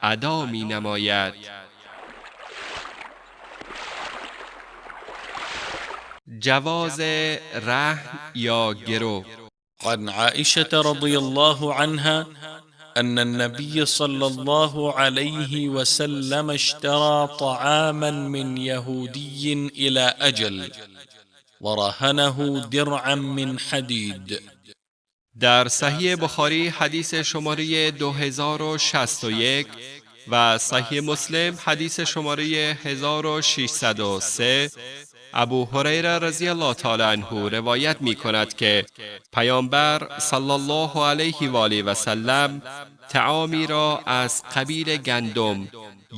ادا می نماید. جواز رهن یا گرو. عن عائشة رضي الله عنها أن النبي صلى الله عليه وسلم اشترى طعاما من يهودي إلى أجل ورهنه درعا من حديد. در صحیح بخاری حدیث شماره 2061 و صحیح مسلم حدیث شماره 1603 ابو هریره رضی الله تعالی عنه روایت می کند که پیامبر صلی الله علیه و آله و سلم طعامی را از قبیل گندم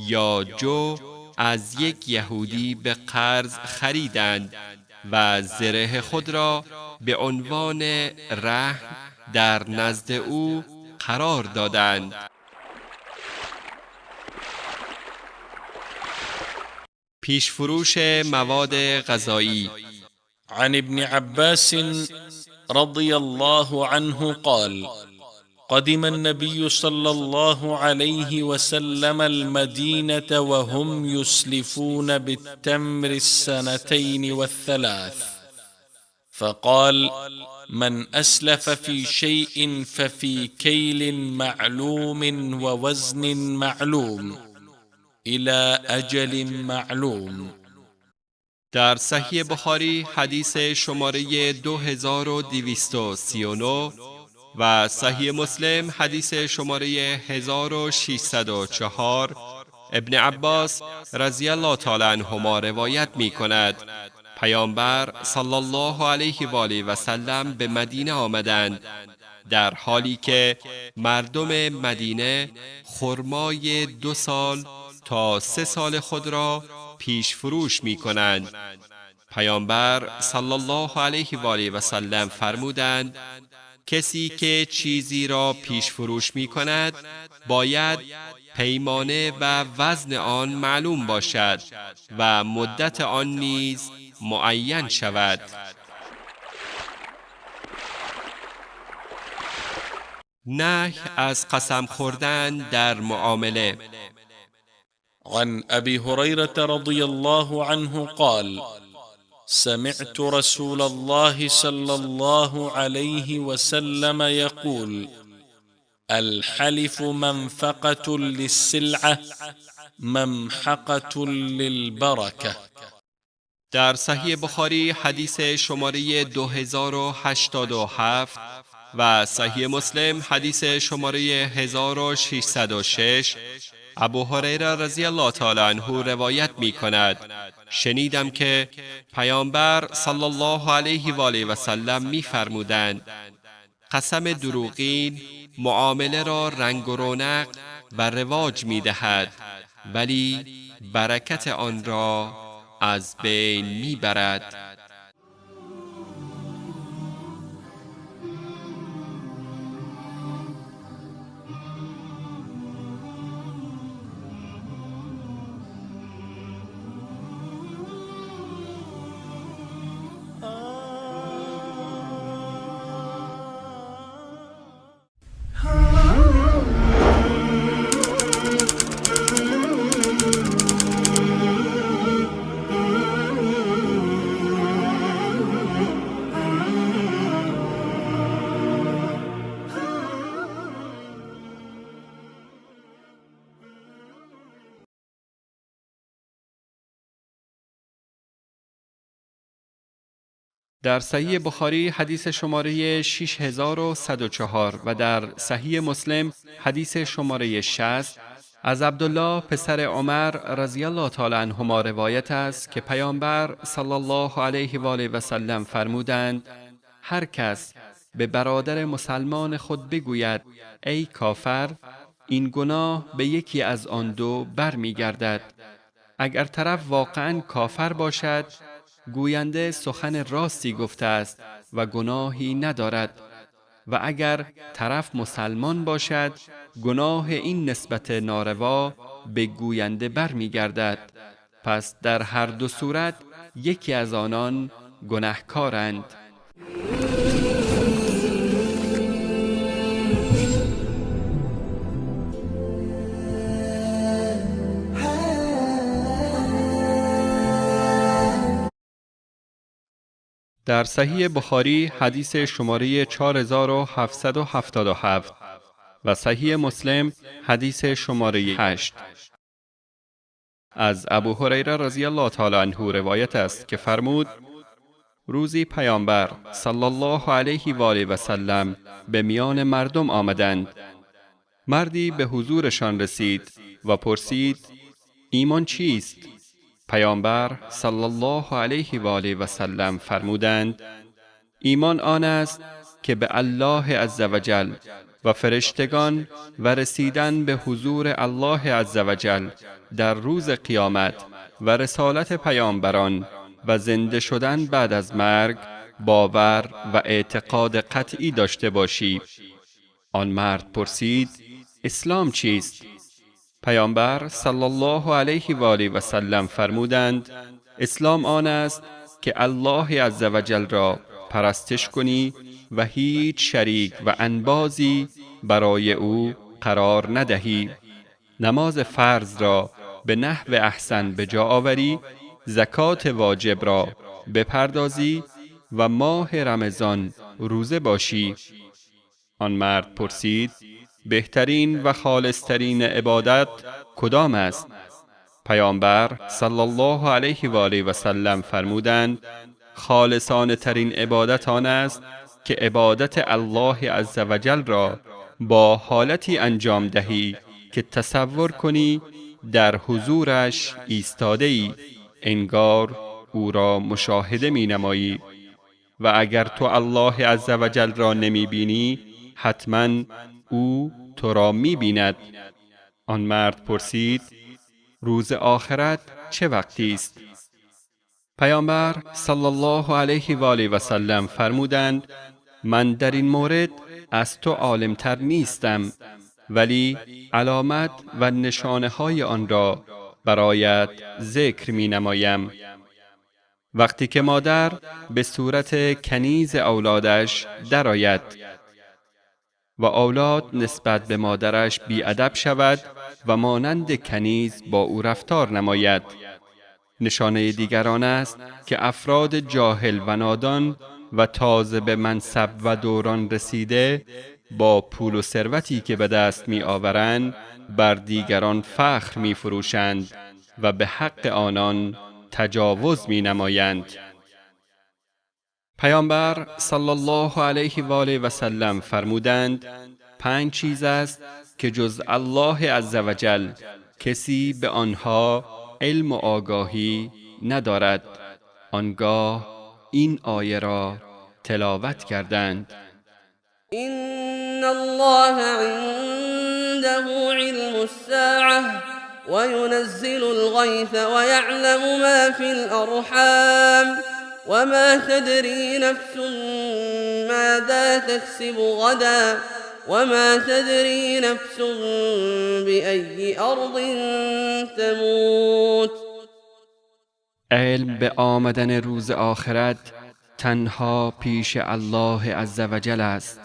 یا جو از یک یهودی به قرض خریدند و زره خود را به عنوان رهن در نزد او قرار دادند. پیشفروش مواد غذایی. عن ابن عباس رضي الله عنه قال قدم النبي صلى الله عليه وسلم المدينة وهم يسلفون بالتمر السنتين والثلاث، فقال من أسلف في شيء ففي كيل معلوم ووزن معلوم إلى أجل معلوم. در صحیح بخاری حدیث شماره 2239 و صحیح مسلم حدیث شماره 1604 ابن عباس رضی الله تعالی عنهما روایت می کند پیامبر صلی الله علیه و آله و سلم به مدینه آمدند در حالی که مردم مدینه خرمای 2 سال تا 3 سال خود را پیش فروش می کنند. پیامبر صلی الله علیه و آله و سلم فرمودند کسی که چیزی را پیش فروش می کند باید پیمانه و وزن آن معلوم باشد و مدت آن نیز معین شود. نهی از قسم خوردن در معامله. عن أبي هريرة رضي الله عنه قال سمعت رسول الله صلى الله عليه وسلم يقول الحلف منفقة للسلعة ممحقة للبركة. در صحیح بخاری حدیث شماره 2087 و صحیح مسلم حدیث شماره 1606 ابو هریره رضی الله تعالی عنه روایت می کند شنیدم که پیامبر صلی الله علیه و آله و سلم می فرمودند قسم دروغین معامله را رنگ و رونق و رواج می دهد ولی برکت آن را از بین می برد. در صحیح بخاری حدیث شماره 6104 و در صحیح مسلم حدیث شماره 60 از عبدالله پسر عمر رضی الله تعالی عنهما روایت است که پیامبر صلی الله علیه و آله و سلم فرمودند: هر کس به برادر مسلمان خود بگوید ای کافر، این گناه به یکی از آن دو برمیگردد. اگر طرف واقعا کافر باشد، گوینده سخن راستی گفته است و گناهی ندارد، و اگر طرف مسلمان باشد، گناه این نسبت ناروا به گوینده برمیگردد. پس در هر دو صورت یکی از آنان گناهکارند. در صحیح بخاری حدیث شماره 4777 و صحیح مسلم حدیث شماره 8 از ابو هریره رضی الله تعالی عنه روایت است که فرمود: روزی پیامبر صلی الله علیه و آله و سلم به میان مردم آمدند. مردی به حضورشان رسید و پرسید: ایمان چیست؟ پیامبر صلی الله علیه و آله و سلم فرمودند: ایمان آن است که به الله عزوجل و فرشتگان و رسیدن به حضور الله عزوجل در روز قیامت و رسالت پیامبران و زنده شدن بعد از مرگ باور و اعتقاد قطعی داشته باشی. آن مرد پرسید: اسلام چیست؟ پیامبر صلی الله علیه و آله و سلم فرمودند: اسلام آن است که الله عزوجل را پرستش کنی و هیچ شریک و انبازی برای او قرار ندهی، نماز فرض را به نحو احسن به جا آوری، زکات واجب را بپردازی و ماه رمضان روزه باشی. آن مرد پرسید: بهترین و خالصترین عبادت کدام است؟ پیامبر صلی الله علیه و آله و سلم فرمودند: خالصانه ترین عبادت آن است که عبادت الله عزوجل را با حالتی انجام دهی که تصور کنی در حضورش ایستاده ای، انگار او را مشاهده می نمایی، و اگر تو الله عزوجل را نمی بینی، حتما او تو را می بیند. آن مرد پرسید: روز آخرت چه وقتی است؟ پیامبر صلی الله علیه و آله و سلم فرمودند: من در این مورد از تو عالمتر نیستم، ولی علامت و نشانه های آن را برایت ذکر می نمایم. وقتی که مادر به صورت کنیز اولادش درآید و اولاد نسبت به مادرش بی‌ادب شود و مانند کنیز با او رفتار نماید. نشانه دیگر آن است که افراد جاهل و نادان و تازه به منصب و دوران رسیده با پول و ثروتی که به دست می آورند بر دیگران فخر می فروشند و به حق آنان تجاوز می نمایند. پیامبر صلی الله علیه و آله و سلم فرمودند: 5 چیز است که جز الله عزوجل کسی به آنها علم و آگاهی ندارد. آنگاه این آیه را تلاوت کردند: إن الله عنده علم الساعة وينزل الغيث ويعلم ما في الأرحام وما تدري نفس ماذا تكسب غدا وما تدري نفس بأي أرض تموت. علم به آمدن روز آخرت تنها پیش الله عزوجل است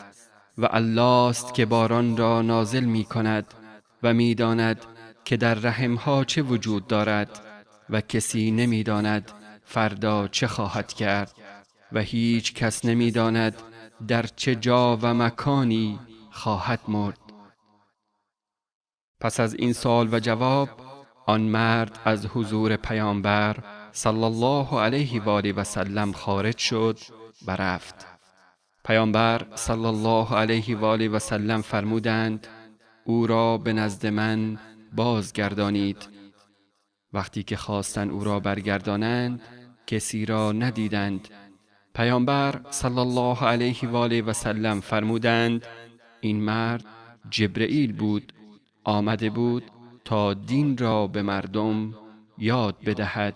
و الله است که باران را نازل می کند و می داند که در رحمها چه وجود دارد و کسی نمی داند فردا چه خواهد کرد و هیچ کس نمی داند در چه جا و مکانی خواهد مرد. پس از این سوال و جواب آن مرد از حضور پیامبر صلی الله علیه و آله و سلم خارج شد برفت. پیامبر صلی الله علیه و آله و سلم فرمودند او را به نزد من بازگردانید. وقتی که خواستند او را برگردانند کسی را ندیدند. پیامبر صلی الله علیه و آله و سلم فرمودند این مرد جبرئیل بود، آمده بود تا دین را به مردم یاد بدهد.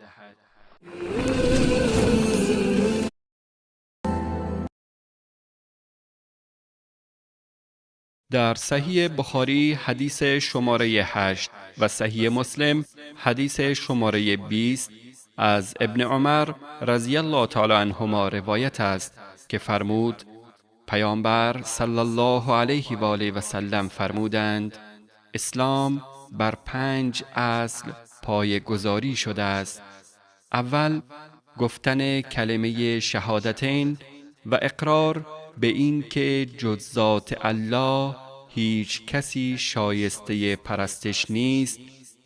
در صحیح بخاری حدیث شماره 8 و صحیح مسلم حدیث شماره 20 از ابن عمر رضی الله تعالی عنهما روایت است که فرمود پیامبر صلی الله علیه و آله و سلم فرمودند اسلام بر 5 اصل پایه‌گذاری شده است. اول گفتن کلمه شهادتین و اقرار به این که جز ذات الله هیچ کسی شایسته پرستش نیست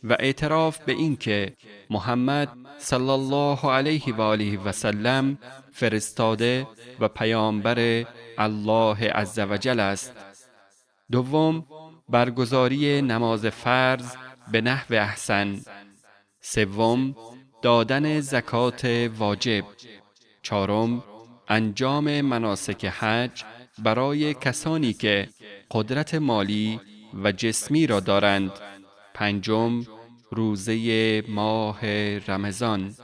و اعتراف به این که محمد صلی الله علیه و آله و سلم فرستاده و پیامبر الله عزوجل است. دوم برگزاری نماز فرض به نحو احسن. سوم دادن زکات واجب. چهارم انجام مناسک حج برای کسانی که قدرت مالی و جسمی را دارند. پنجم روزه ماه رمضان.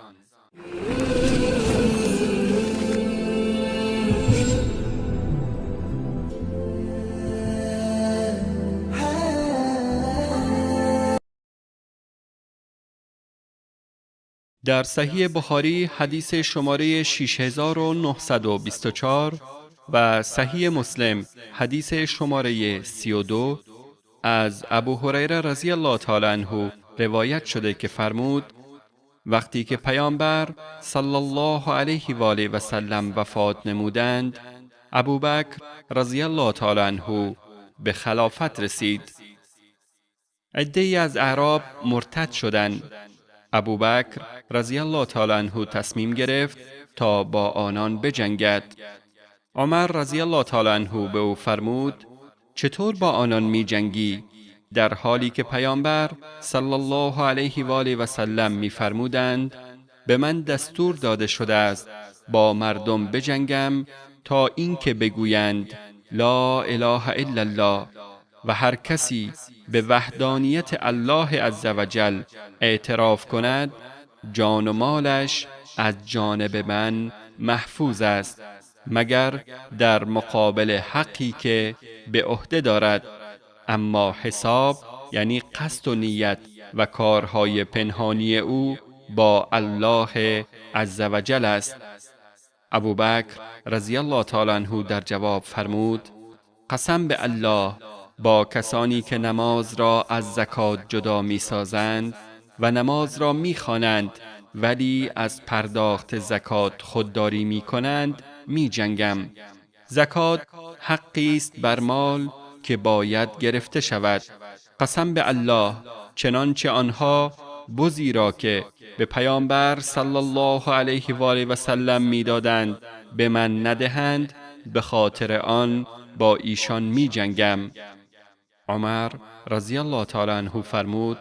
در صحیح بخاری حدیث شماره 6924 و صحیح مسلم حدیث شماره 32 از ابو هریره رضی الله تعالی عنه روایت شده که فرمود وقتی که پیامبر صلی الله علیه و آله و سلم وفات نمودند ابوبکر رضی الله تعالی عنه به خلافت رسید. عده‌ای از اعراب مرتد شدند. ابوبکر رضی الله تعالی عنه تصمیم گرفت تا با آنان بجنگد. عمر رضی الله تعالی عنه به او فرمود چطور با آنان می جنگی؟ در حالی که پیامبر صلی الله علیه و آله و سلم می فرمودند به من دستور داده شده است با مردم بجنگم تا اینکه بگویند لا اله الا الله و هر کسی به وحدانیت الله عزوجل اعتراف کند جان و مالش از جانب من محفوظ است مگر در مقابل حقی که به عهده دارد. اما حساب یعنی قصد و نیت و کارهای پنهانی او با الله عزوجل است. ابوبکر رضی الله تعالی عنه در جواب فرمود قسم به الله با کسانی که نماز را از زکات جدا می سازند و نماز را می خوانند ولی از پرداخت زکات خودداری می کنند می جنگم. زکات حقی است بر مال که باید گرفته شود. قسم به الله چنانچه آنها بزی را که به پیامبر صلی الله علیه و آله و سلم می دادند به من ندهند به خاطر آن با ایشان می جنگم. عمر رضی الله تعالی عنه فرمود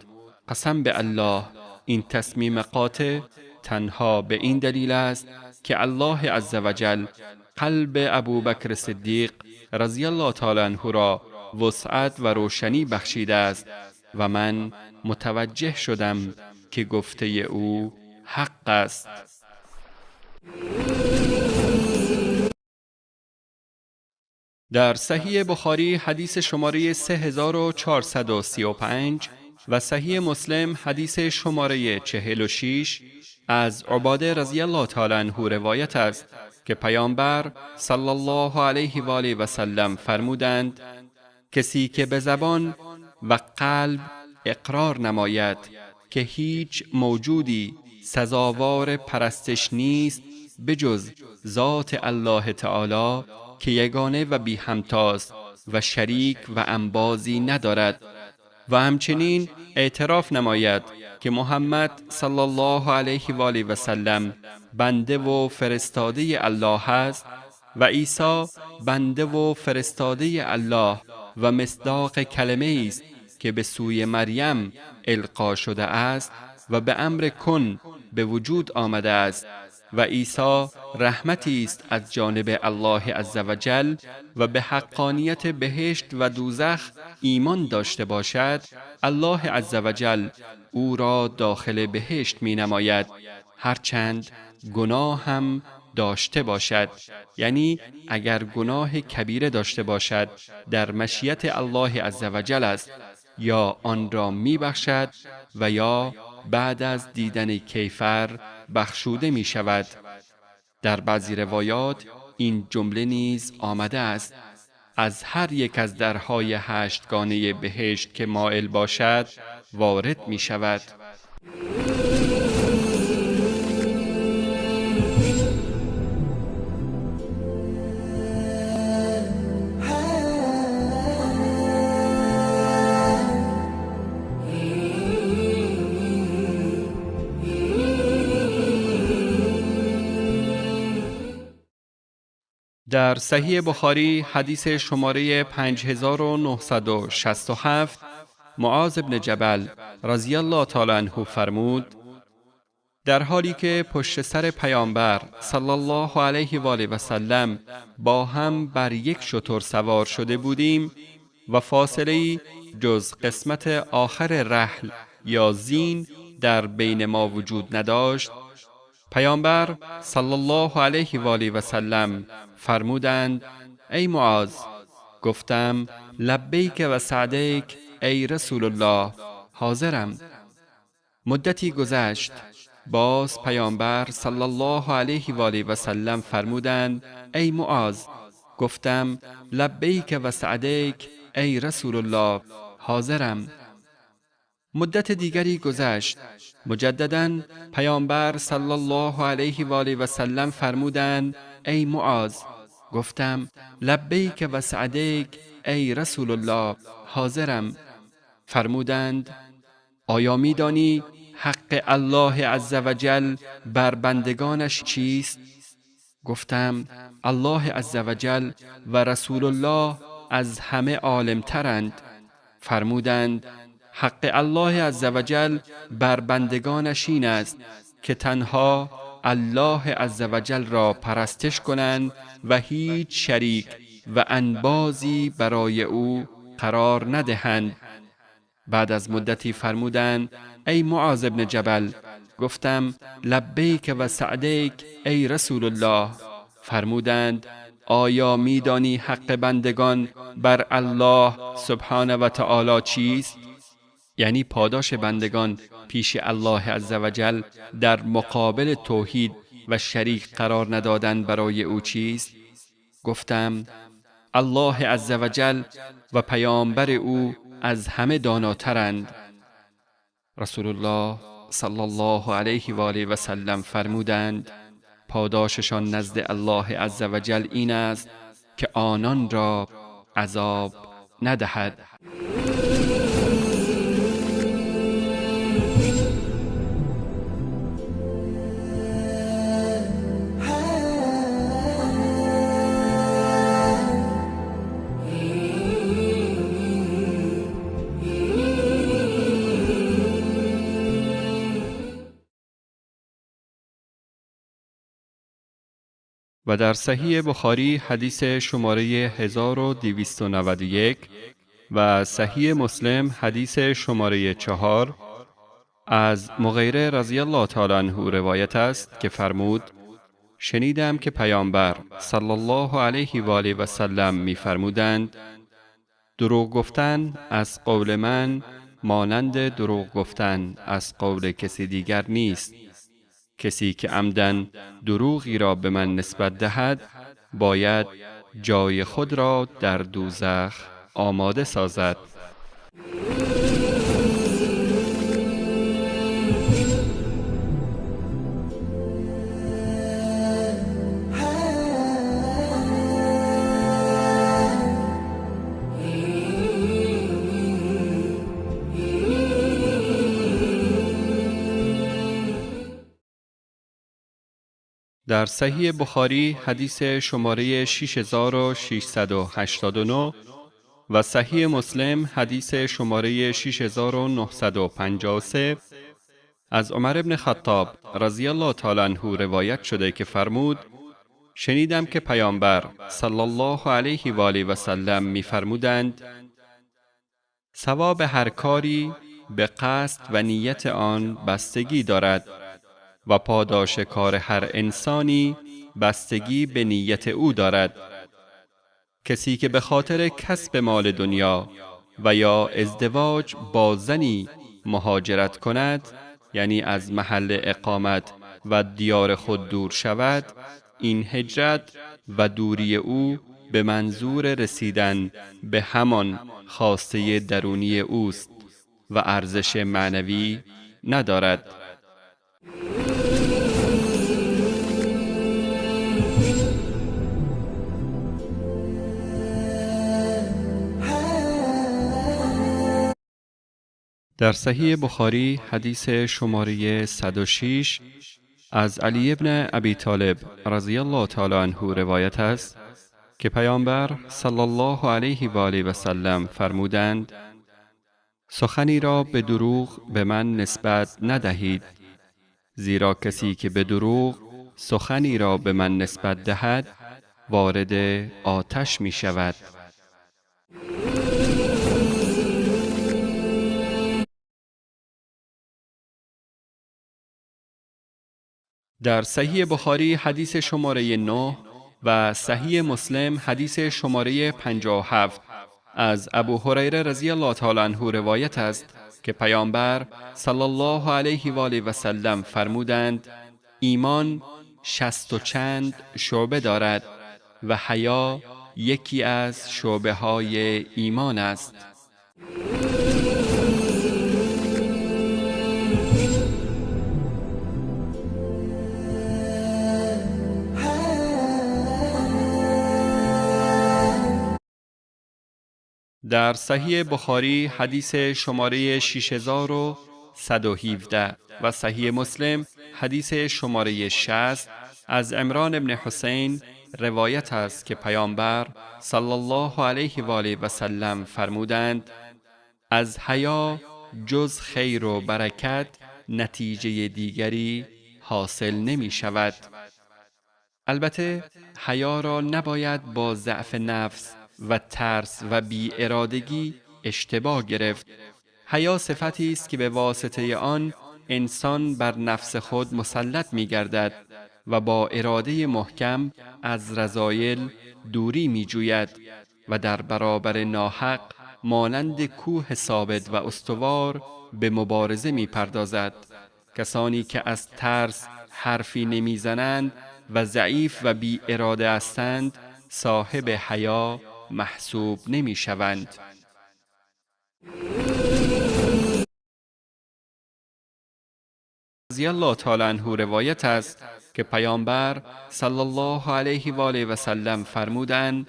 قسم به الله این تصمیم قاطع تنها به این دلیل است که الله عزوجل قلب ابوبکر صدیق رضی الله تعالی عنه را وسعت و روشنی بخشیده است و من متوجه شدم که گفته او حق است. در صحیح بخاری حدیث شماره 3435 و صحیح مسلم حدیث شماره 46 از عباده رضی الله تعالی عنه روایت است که پیامبر صلی الله علیه و آله و سلم فرمودند کسی که به زبان و قلب اقرار نماید که هیچ موجودی سزاوار پرستش نیست بجز ذات الله تعالی که یگانه و بی همتاست و شریک و انبازی ندارد و همچنین اعتراف نماید که محمد صلی الله علیه و آله و سلم بنده و فرستاده الله است و عیسی بنده و فرستاده الله و مصداق کلمه است که به سوی مریم القا شده است و به امر کن به وجود آمده است و عیسی رحمتی است از جانب الله عزوجل و به حقانیت بهشت و دوزخ ایمان داشته باشد، الله عزوجل او را داخل بهشت می نماید هرچند گناه هم داشته باشد. یعنی اگر گناه کبیره داشته باشد در مشیت الله عزوجل است، یا آن را می بخشد و یا بعد از دیدن کیفر بخشوده می شود. در بعضی روایات این جمله نیز آمده است: از هر یک از درهای 8 گانه بهشت که مائل باشد وارد می شود. در صحیح بخاری حدیث شماره 5967 معاذ بن جبل رضی الله تعالی عنه فرمود: در حالی که پشت سر پیامبر صلی الله علیه و آله و سلم با هم بر یک شتر سوار شده بودیم و فاصله‌ای جز قسمت آخر رحل یا زین در بین ما وجود نداشت، پیامبر صلی الله علیه و آله و سلم فرمودند: ای معاذ. گفتم: لبیک و سعدیک ای رسول الله، حاضرم. مدتی گذشت، باز پیامبر صلی الله علیه و آله و سلم فرمودند: ای معاذ. گفتم: لبیک و سعدیک ای رسول الله، حاضرم. مدت دیگری گذشت، مجدداً پیامبر صلی الله علیه و آله و سلم فرمودند: ای معاذ. گفتم: لبیک و سعدیک ای رسول الله، حاضرم. فرمودند: آیا می‌دانی حق الله عزوجل بر بندگانش چیست؟ گفتم: الله عزوجل و رسول الله از همه عالم‌ترند. فرمودند: حق الله عزوجل بر بندگانش این است که تنها الله عزوجل را پرستش کنند و هیچ شریک و انبازی برای او قرار ندهند. بعد از مدتی فرمودند: ای معاذ بن جبل. گفتم: لبیک و سعدیک ای رسول الله. فرمودند: آیا میدانی حق بندگان بر الله سبحانه و تعالی چیست؟ یعنی پاداش بندگان پیش الله عزوجل در مقابل توحید و شریک قرار ندادن برای او چیست؟ گفتم: الله عزوجل و پیامبر او از همه داناترند. رسول الله صلی الله علیه و آله و سلم فرمودند: پاداششان نزد الله عزوجل این است که آنان را عذاب ندهد. و در صحیح بخاری حدیث شماره 1291 و صحیح مسلم حدیث شماره 4 از مغیره رضی الله تعالی عنه روایت است که فرمود: شنیدم که پیامبر صلی الله علیه و آله و سلم می‌فرمودند: دروغ گفتن از قول من مانند دروغ گفتن از قول کسی دیگر نیست. کسی که عمدن دروغی را به من نسبت دهد باید جای خود را در دوزخ آماده سازد. در صحیح بخاری حدیث شماره 6689 و صحیح مسلم حدیث شماره 6953 از عمر بن خطاب رضی الله تعالی عنه روایت شده که فرمود: شنیدم که پیامبر صلی الله علیه و آله و سلم می‌فرمودند ثواب هر کاری به قصد و نیت آن بستگی دارد و پاداش کار هر انسانی بستگی به نیت او دارد. کسی که به خاطر کسب مال دنیا و یا ازدواج با زنی مهاجرت کند، یعنی از محل اقامت و دیار خود دور شود، این هجرت و دوری او به منظور رسیدن به همان خواسته درونی اوست و ارزش معنوی ندارد. در صحیح بخاری حدیث شماره 106 از علی ابن ابی طالب رضی الله تعالی عنه روایت است که پیامبر صلی الله علیه و آله و سلم فرمودند سخنی را به دروغ به من نسبت ندهید، زیرا کسی که به دروغ سخنی را به من نسبت دهد وارد آتش می شود. در صحیح بخاری حدیث شماره 9 و صحیح مسلم حدیث شماره 57 از ابو هریره رضی الله تعالی عنه روایت است که پیامبر صلی الله علیه و آله و سلم فرمودند ایمان 60 و چند شعبه دارد و حیا یکی از شعبه های ایمان است. در صحیح بخاری حدیث شماره 6117 و صحیح مسلم حدیث شماره 60 از عمران بن حسین روایت است که پیامبر صلی الله علیه و آله و سلم فرمودند از حیا جز خیر و برکت نتیجه دیگری حاصل نمی شود. البته حیا را نباید با ضعف نفس و ترس و بی ارادگی اشتباه گرفت. حیا صفتی است که به واسطه آن انسان بر نفس خود مسلط می گردد و با اراده محکم از رذایل دوری می جوید و در برابر ناحق مانند کوه ثابت و استوار به مبارزه می پردازد. کسانی که از ترس حرفی نمی زنند و ضعیف و بی اراده هستند صاحب حیا محسوب نمی شوند. رضی الله تعالی عنه روایت است که پیامبر صلی الله علیه و آله و سلم فرمودند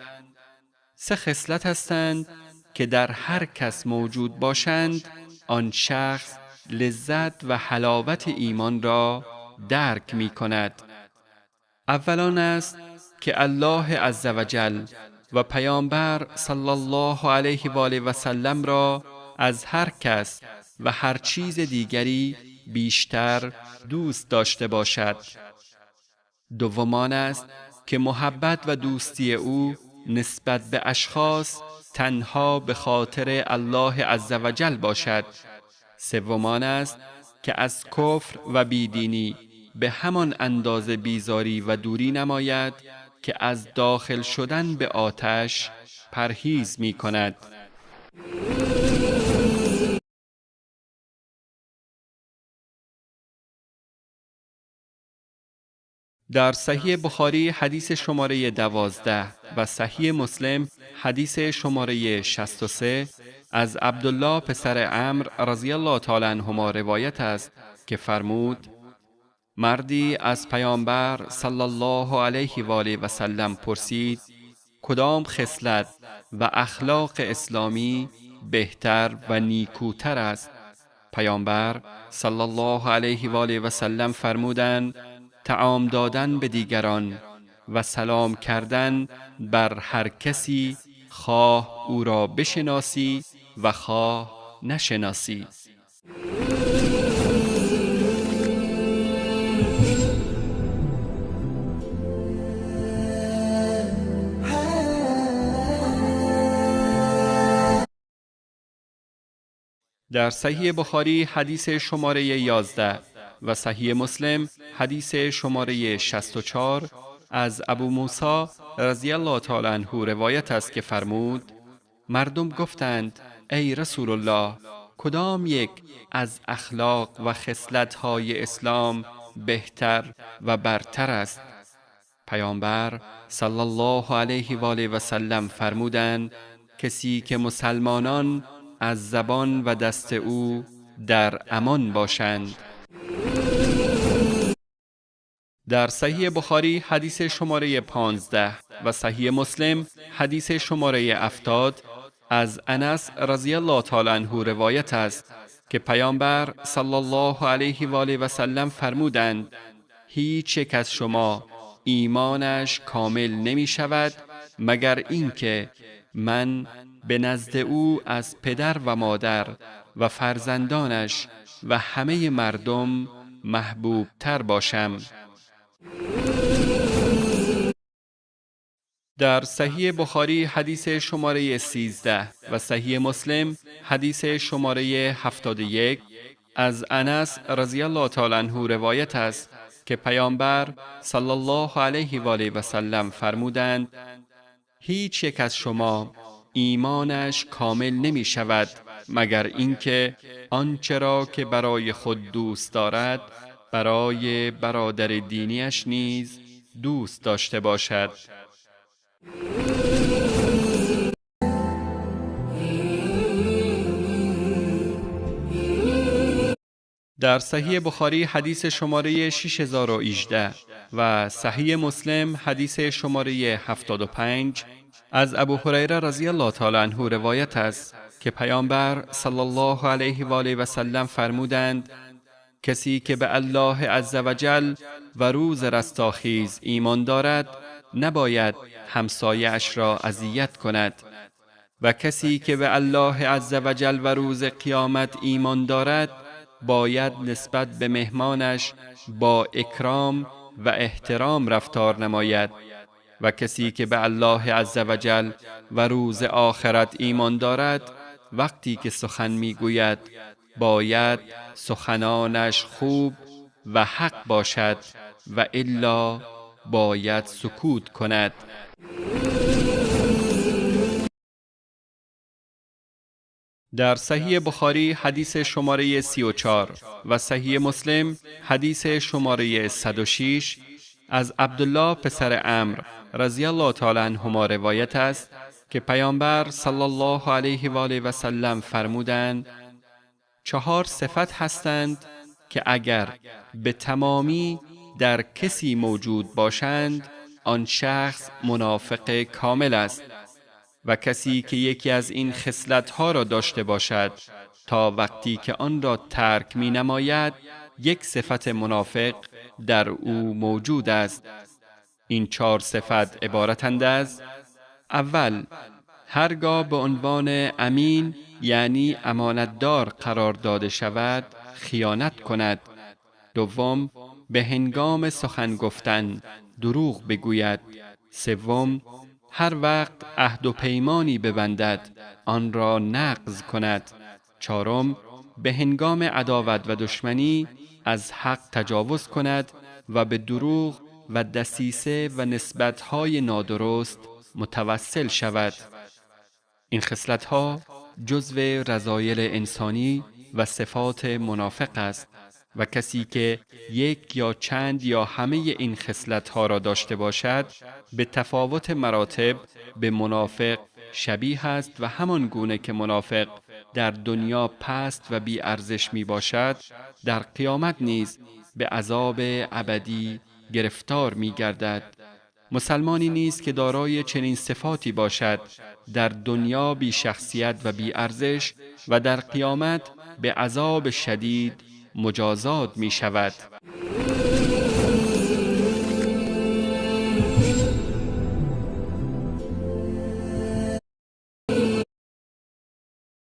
سه خصلت هستند که در هر کس موجود باشند آن شخص لذت و حلاوت ایمان را درک می کند. اولان است که الله عزوجل و پیامبر صلی الله علیه و آله و سلم را از هر کس و هر چیز دیگری بیشتر دوست داشته باشد. دومان است که محبت و دوستی او نسبت به اشخاص تنها به خاطر الله عزوجل باشد. سومان است که از کفر و بیدینی به همان اندازه بیزاری و دوری نماید که از داخل شدن به آتش پرهیز می کند. در صحیح بخاری حدیث شماره 12 و صحیح مسلم حدیث شماره 63 از عبدالله پسر عمرو رضی الله تعالی عنهما روایت است که فرمود مردی از پیامبر صلی الله علیه و آله و سلم پرسید کدام خصلت و اخلاق اسلامی بهتر و نیکوتر است؟ پیامبر صلی الله علیه و آله و سلم فرمودند طعام دادن به دیگران و سلام کردن بر هر کسی، خواه او را بشناسی و خواه نشناسی. در صحیح بخاری حدیث شماره 11 و صحیح مسلم حدیث شماره 64 از ابو موسی رضی الله تعالی عنه روایت است که فرمود: مردم گفتند ای رسول الله، کدام یک از اخلاق و خصلت‌های اسلام بهتر و برتر است؟ پیامبر صلی الله علیه و آله و سلم فرمودند: کسی که مسلمانان از زبان و دست او در امان باشند. در صحیح بخاری حدیث شماره 15 و صحیح مسلم حدیث شماره 70 از انس رضی الله تعالی عنه روایت است که پیامبر صلی الله علیه و آله و سلم فرمودند: هیچ یک از شما ایمانش کامل نمی شود مگر اینکه من به نزد او از پدر و مادر و فرزندانش و همه مردم محبوب تر باشم. در صحیح بخاری حدیث شماره 13 و صحیح مسلم حدیث شماره 71 از انس رضی الله تعالی عنه روایت است که پیامبر صلی الله علیه و آله و سلم فرمودند: هیچ یک از شما ایمانش کامل نمی شود مگر اینکه آنچه را که برای خود دوست دارد برای برادر دینیش نیز دوست داشته باشد. در صحیح بخاری حدیث شماره 6018 و صحیح مسلم حدیث شماره 75 از ابو هریره رضی الله تعالی عنه روایت است که پیامبر صلی الله علیه و آله و سلم فرمودند: کسی که به الله عزوجل و روز رستاخیز ایمان دارد نباید همسایه‌اش را اذیت کند، و کسی که به الله عزوجل و روز قیامت ایمان دارد باید نسبت به مهمانش با اکرام و احترام رفتار نماید، و کسی که به الله عزوجل و روز آخرت ایمان دارد وقتی که سخن میگوید باید سخنانش خوب و حق باشد و الا باید سکوت کند. در صحیح بخاری حدیث شماره 34 و صحیح مسلم حدیث شماره 106 از عبدالله پسر عمرو رضی الله تعالی عنهما روایت است که پیامبر صلی الله علیه و آله و سلم فرمودند: 4 صفت هستند که اگر به تمامی در کسی موجود باشند آن شخص منافق کامل است، و کسی که یکی از این خصلت‌ها را داشته باشد تا وقتی که آن را ترک می نماید یک صفت منافق در او موجود است. این 4 صفت عبارتند از: اول، هرگاه به عنوان امین یعنی امانتدار قرار داده شود خیانت کند. دوم، به هنگام سخن گفتن دروغ بگوید. سوم، هر وقت عهد و پیمانی ببندد آن را نقض کند. چهارم، به هنگام عداوت و دشمنی از حق تجاوز کند و به دروغ و دسیسه و نسبت‌های نادرست متوسل شود. این خصلت‌ها جزو رذایل انسانی و صفات منافق است، و کسی که یک یا چند یا همه این خصلت‌ها را داشته باشد به تفاوت مراتب به منافق شبیه است، و همان گونه که منافق در دنیا پست و بی ارزش می باشد در قیامت نیز به عذاب ابدی گرفتار می گردد. مسلمانی نیست که دارای چنین صفاتی باشد در دنیا بی شخصیت و بی ارزش و در قیامت به عذاب شدید مجازات می شود.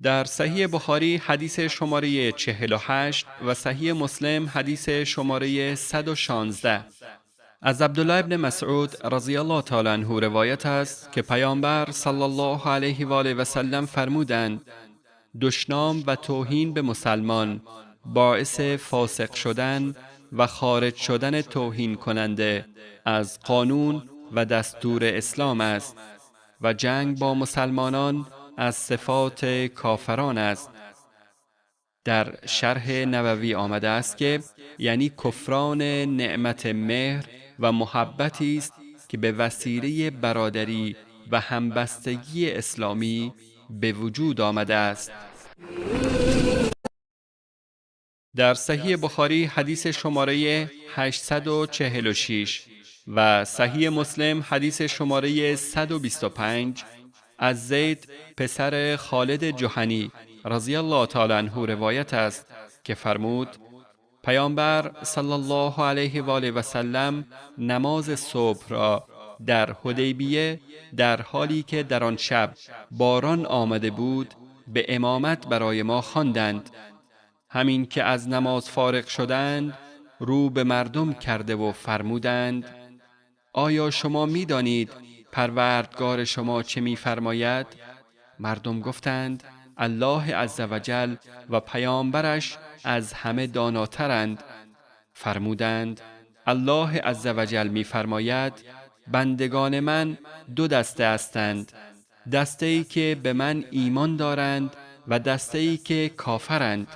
در صحیح بخاری حدیث شماره 48 و صحیح مسلم حدیث شماره 116 از عبدالله ابن مسعود رضی الله تعالی عنه روایت است که پیامبر صلی الله علیه و آله و سلم فرمودند: دشنام و توهین به مسلمان باعث فاسق شدن و خارج شدن توهین کننده از قانون و دستور اسلام است و جنگ با مسلمانان از صفات کافران است. در شرح نووی آمده است که یعنی کفران نعمت مهر و محبتی است که به وسیله برادری و همبستگی اسلامی به وجود آمده است. در صحیح بخاری حدیث شماره 846 و صحیح مسلم حدیث شماره 125 از زید پسر خالد جهنی رضی الله تعالی عنه روایت است که فرمود: پیامبر صلی الله علیه و آله و سلم نماز صبح را در حدیبیه در حالی که در آن شب باران آمده بود به امامت برای ما خواندند. همین که از نماز فارغ شدند رو به مردم کرده و فرمودند: آیا شما می دانید پروردگار شما چه می فرماید؟ مردم گفتند: الله عزوجل و پیامبرش از همه داناترند. فرمودند: الله عزوجل می فرماید بندگان من دو دسته هستند، دسته‌ای که به من ایمان دارند و دسته‌ای که کافرند.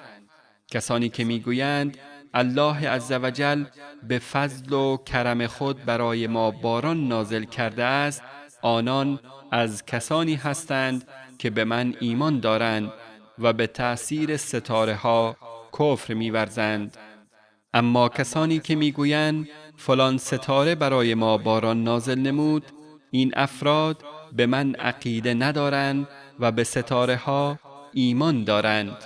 کسانی که میگویند الله عزوجل به فضل و کرم خود برای ما باران نازل کرده است، آنان از کسانی هستند که به من ایمان دارند و به تأثیر ستاره ها کفر می‌ورزند. اما کسانی که میگویند فلان ستاره برای ما باران نازل نمود، این افراد به من عقیده ندارند و به ستاره ها ایمان دارند.